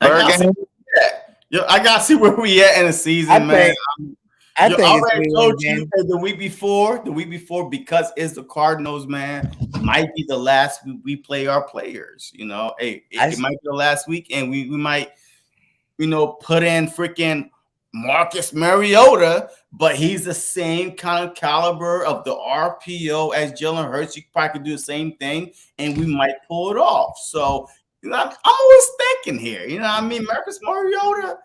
I gotta see where we at in the season, man. I think already told you the week before, because it's the Cardinals, man. Might be the last we play our players. It might be the last week, and we might, put in freaking Marcus Mariota but he's the same kind of caliber of the RPO as Jalen Hurts. You probably could do the same thing, and we might pull it off. So, I'm always thinking here. I mean? Marcus Mariota,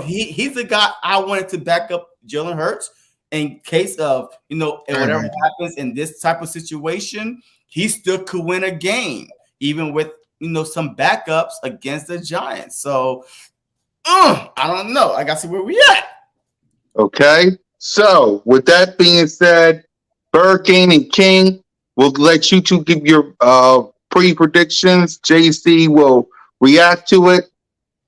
he's the guy I wanted to back up Jalen Hurts in case of, and whatever happens in this type of situation, he still could win a game, even with, some backups against the Giants. So, I don't know. I got to see where we at. Okay. So, with that being said, Hurricane and King will let you two give your pre-predictions. JC will react to it.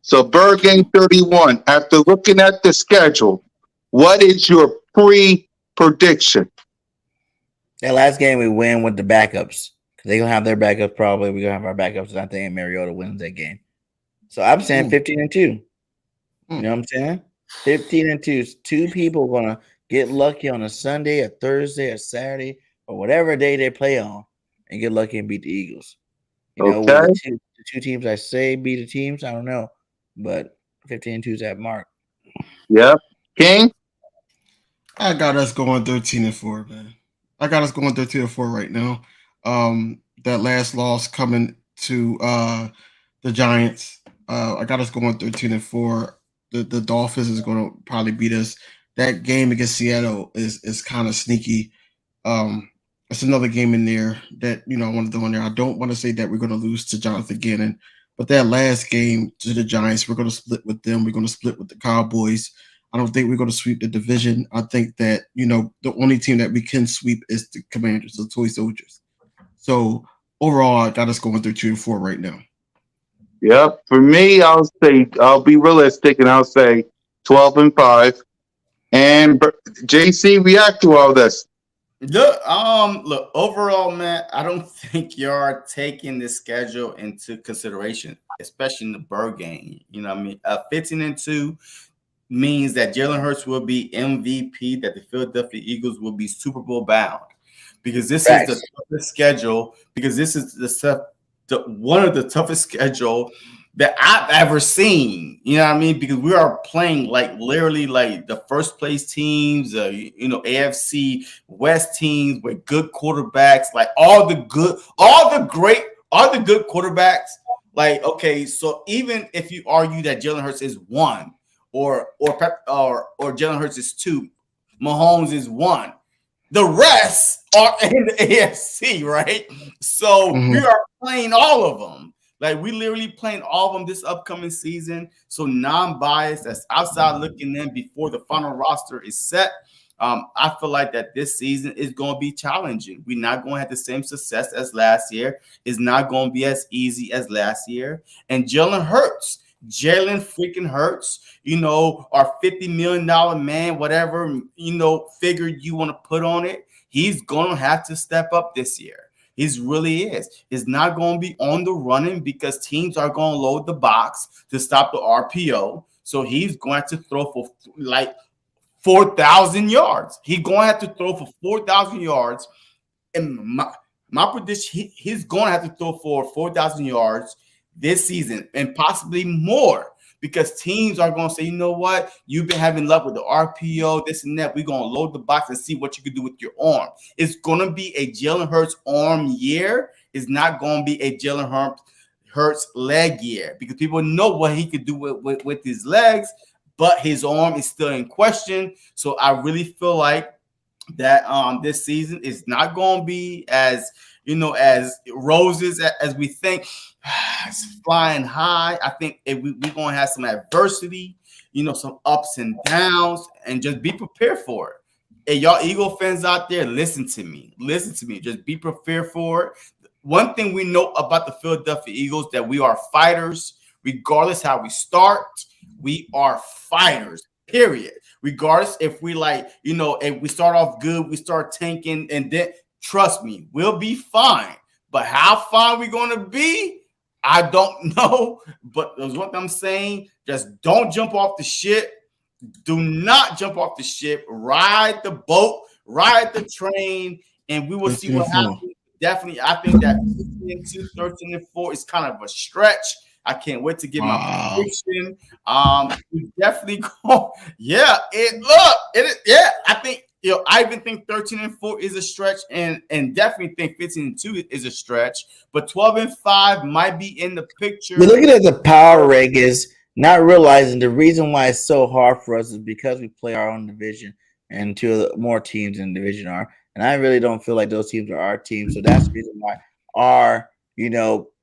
So, Hurricane 31, after looking at the schedule, what is your pre-prediction? That last game we win with the backups. They're going to have their backups probably. We're going to have our backups. And I think Mariota wins that game. So, I'm saying 15-2. You know what I'm saying? 15-2. Two people are gonna get lucky on a Sunday, a Thursday, a Saturday, or whatever day they play on, and get lucky and beat the Eagles. Will the two teams I say beat the teams? I don't know, but 15-2 is that mark. Yep. King? I got us going 13-4, man. I got us going 13-4 right now. That last loss coming to the Giants. I got us going 13-4. The Dolphins is going to probably beat us. That game against Seattle is kind of sneaky. It's another game in there that I want to throw in there. I don't want to say that we're going to lose to Jonathan Gannon, but that last game to the Giants, we're going to split with them. We're going to split with the Cowboys. I don't think we're going to sweep the division. I think that the only team that we can sweep is the Commanders, the Toy Soldiers. So overall, I got us going 13-4 right now. Yep. For me, I'll be realistic and I'll say 12-5. And JC, react to all this. Look, overall, man, I don't think you're taking the schedule into consideration, especially in the Bird game. You know what I mean? 15-2 means that Jalen Hurts will be MVP, that the Philadelphia Eagles will be Super Bowl bound. Because this is the toughest schedule, because this is one of the toughest schedule that I've ever seen. You know what I mean? Because we are playing literally the first place teams, AFC West teams with good quarterbacks, all the good quarterbacks. Okay, so even if you argue that Jalen Hurts is 1 or Jalen Hurts is 2, Mahomes is 1. The rest are in the AFC, right? So we are playing all of them. We literally playing all of them this upcoming season. So non-biased, that's outside looking in before the final roster is set. I feel like that this season is going to be challenging. We're not going to have the same success as last year. It's not going to be as easy as last year. And Jalen freaking Hurts, our $50 million man, whatever, figure you want to put on it, he's going to have to step up this year. He really is. It's not going to be on the running because teams are going to load the box to stop the RPO. So he's going to throw for 4,000 yards. He's going to have to throw for 4,000 yards. And my prediction, he's going to have to throw for 4,000 yards this season and possibly more, because teams are going to say, you know what, you've been having luck with the RPO, this and that. We're going to load the box and see what you can do with your arm. It's going to be a Jalen Hurts arm year. It's not going to be a Jalen Hurts leg year, because people know what he could do with his legs, but his arm is still in question. So I really feel like that this season is not going to be as roses as we think. It's flying high. I think we're going to have some adversity, some ups and downs, and just be prepared for it. Hey, y'all Eagle fans out there, listen to me. Just be prepared for it. One thing we know about the Philadelphia Eagles, that we are fighters. Regardless how we start, we are fighters, period. Regardless if we if we start off good, we start tanking, and then trust me, we'll be fine. But how fine we're going to be, I don't know. But that's what I'm saying. Just don't jump off the ship. Do not jump off the ship. Ride the boat, ride the train, and we will see what happens. Definitely, I think that 13-4 is kind of a stretch, I can't wait to get my Wow. prediction. We definitely go. Yeah, yeah. I think I even think 13-4 is a stretch, and definitely think 15-2 is a stretch. But 12-5 might be in the picture. You're looking at the power rankings, not realizing the reason why it's so hard for us is because we play our own division, and two of the more teams in the division are. And I really don't feel like those teams are our team. So that's the reason why our,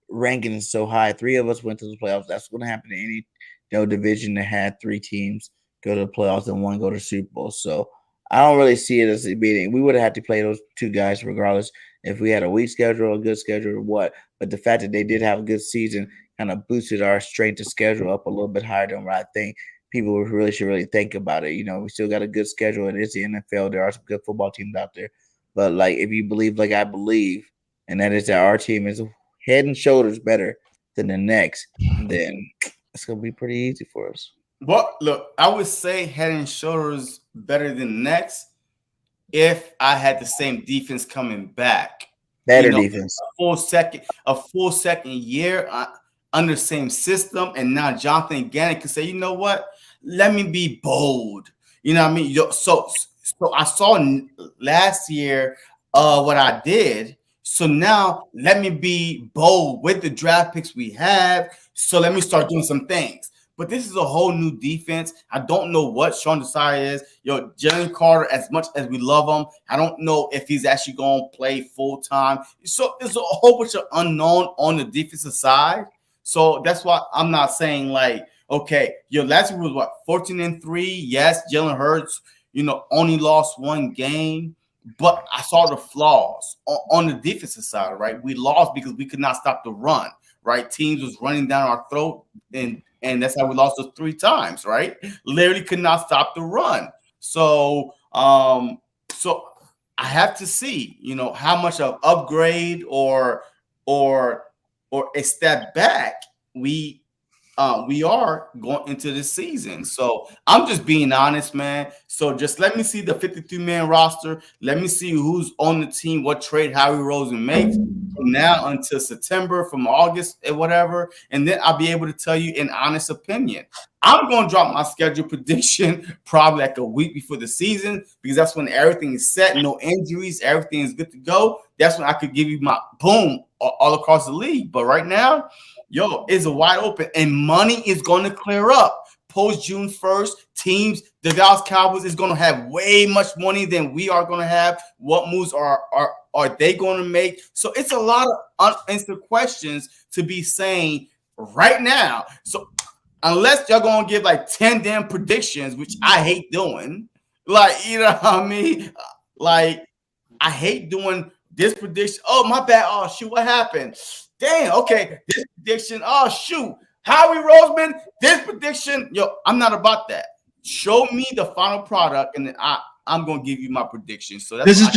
ranking is so high. 3 of us went to the playoffs. That's going to happen in any, division that had 3 teams go to the playoffs and 1 go to Super Bowl. So I don't really see it as a beating. We would have had to play those 2 guys regardless if we had a weak schedule, a good schedule, or what. But the fact that they did have a good season kind of boosted our strength of schedule up a little bit higher than what I think people really should really think about it. We still got a good schedule. It is the NFL. There are some good football teams out there. But like, if you believe like I believe, and that is that our team is head and shoulders better than the next, then it's gonna be pretty easy for us. Well, look, I would say head and shoulders better than next if I had the same defense coming back. Better defense. A full second year under the same system, and now Jonathan Gannon can say, you know what? Let me be bold. You know what I mean? So I saw last year what I did. So now let me be bold with the draft picks we have. So let me start doing some things. But this is a whole new defense. I don't know what Sean Desai is. Jalen Carter, as much as we love him, I don't know if he's actually going to play full time. So there's a whole bunch of unknown on the defensive side. So that's why I'm not saying like, okay, last year was what, 14-3. Yes, Jalen Hurts, only lost 1 game. But I saw the flaws on the defensive side, right? We lost because we could not stop the run, right? Teams was running down our throat, and that's how we lost those 3 times, right? Literally could not stop the run. So, so I have to see, how much of upgrade or a step back we are going into this season. So I'm just being honest, man. So just let me see the 52-man roster. Let me see who's on the team, what trade Howie Roseman makes from now until September, from August, and whatever. And then I'll be able to tell you an honest opinion. I'm going to drop my schedule prediction probably like a week before the season, because that's when everything is set, no injuries, everything is good to go. That's when I could give you my boom all across the league. But right now, it's a wide open, and money is going to clear up post June 1st. Teams, the Dallas Cowboys is going to have way much money than we are going to have. What moves are they going to make? So it's a lot of unanswered questions to be saying right now. So unless y'all going to give like 10 damn predictions, which I hate doing, like, you know what I mean? Like, I hate doing this prediction. Oh, my bad. Oh, shoot, what happened? Damn, okay, this prediction. Oh, shoot. Howie Roseman, this prediction. I'm not about that. Show me the final product, and then I'm going to give you my prediction. So this is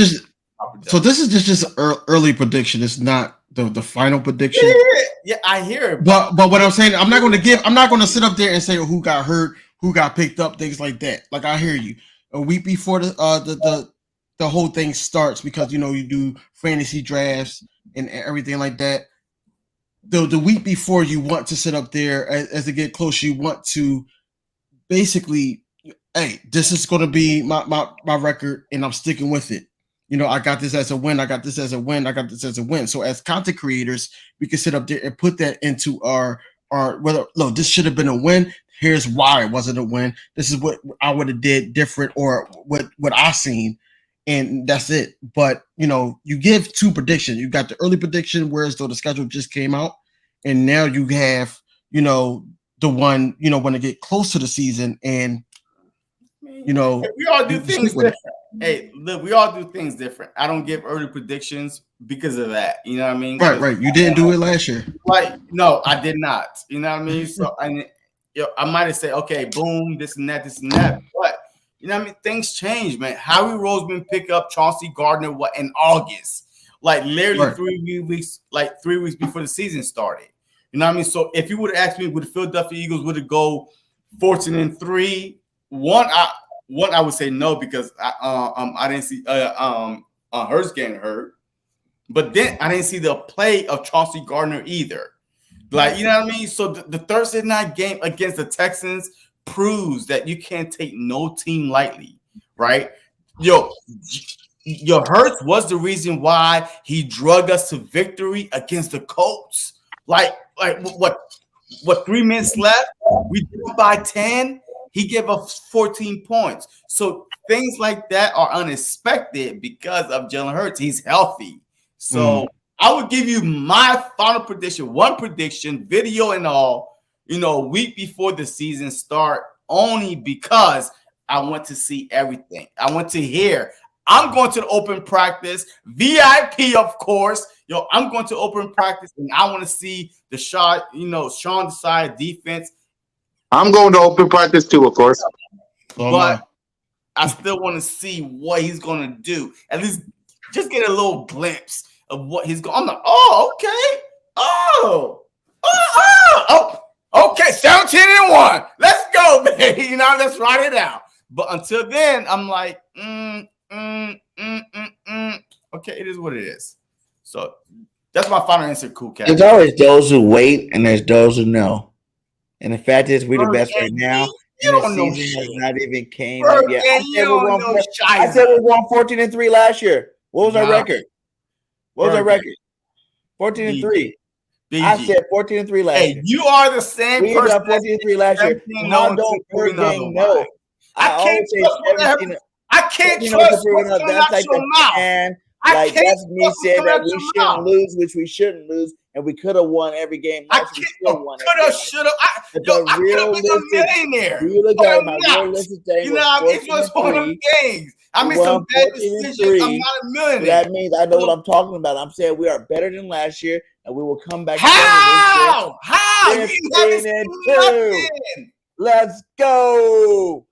just early prediction. It's not the final prediction. Yeah, I hear it. But what I'm saying, I'm not going to sit up there and say who got hurt, who got picked up, things like that. Like, I hear you. A week before the whole thing starts, because you do fantasy drafts and everything like that. The week before, you want to sit up there as it get closer. You want to basically, hey, this is going to be my record, and I'm sticking with it. I got this as a win. I got this as a win. I got this as a win. So as content creators, we can sit up there and put that into our whether, look, this should have been a win. Here's why it wasn't a win. This is what I would have did different, or what I seen. And that's it. But, you give 2 predictions. You got the early prediction, whereas though the schedule just came out. And now you have, the one, when to get close to the season. And, we all do things different. Hey, look, we all do things different. I don't give early predictions because of that. You know what I mean? Right. You didn't do it last year. Like, no, I did not. You know what I mean? So I might have said, okay, boom, this and that. But you know what I mean? Things change, man. Howie Roseman pick up Chauncey Gardner in August, like literally right. 3 weeks, like 3 weeks before the season started. You know what I mean? So if you would have asked me, would the Philadelphia Eagles would it go 14-3? One, I would say no, because I didn't see Hurts getting hurt, but then I didn't see the play of Chauncey Gardner either. Like, you know what I mean? So the Thursday night game against the Texans proves that you can't take no team lightly, right? Yo, Hurts was the reason why he drug us to victory against the Colts. Like what 3 minutes left? We grew by 10. He gave us 14 points. So things like that are unexpected because of Jalen Hurts. He's healthy. So I would give you my final prediction, one prediction, video and all, a week before the season start, only because I want to see everything. I want to hear. I'm going to the open practice, VIP, of course. I'm going to open practice, and I want to see the Sean Desai defense. I'm going to open practice too, of course. But I still want to see what he's going to do. At least just get a little glimpse of what he's going. I'm like, oh, okay. Okay. 17-1. Let's go, baby. Let's write it out. But until then, I'm like, okay, it is what it is. So that's my final answer, Cool Cat. There's always those who wait and there's those who know. And the fact is, we're the best right now. You don't know season has not even came up yet. I said we won 14-3 last year. What was our record? What was our record? 14-3. I said 14-3 last year. You are the same person. We got 14-3 last year. How don't per game know? I can't trust what's coming out your mouth. Like that's me saying that we shouldn't lose, which we shouldn't lose, and we could have won every game. I could have, should have. I could have been a millionaire. You look at my realistic thing. It was one of them games. I made some bad decisions. I'm not a millionaire. That means I know what I'm talking about. I'm saying we are better than last year, and we will come back. How? You haven't seen nothing. Let's go.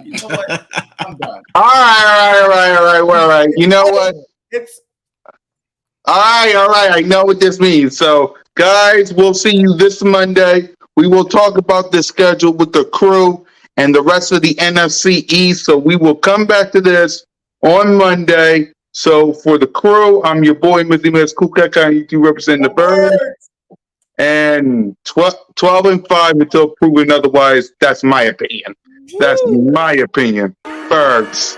You know what? I'm done. All right. You know what? All right. I know what this means. So, guys, we'll see you this Monday. We will talk about the schedule with the crew and the rest of the NFC East. So we will come back to this on Monday. So for the crew, I'm your boy, Mizzy Miz Kukaka. You two represent the Birds. And 12-5 until proven otherwise. That's my opinion. That's my opinion. Birds.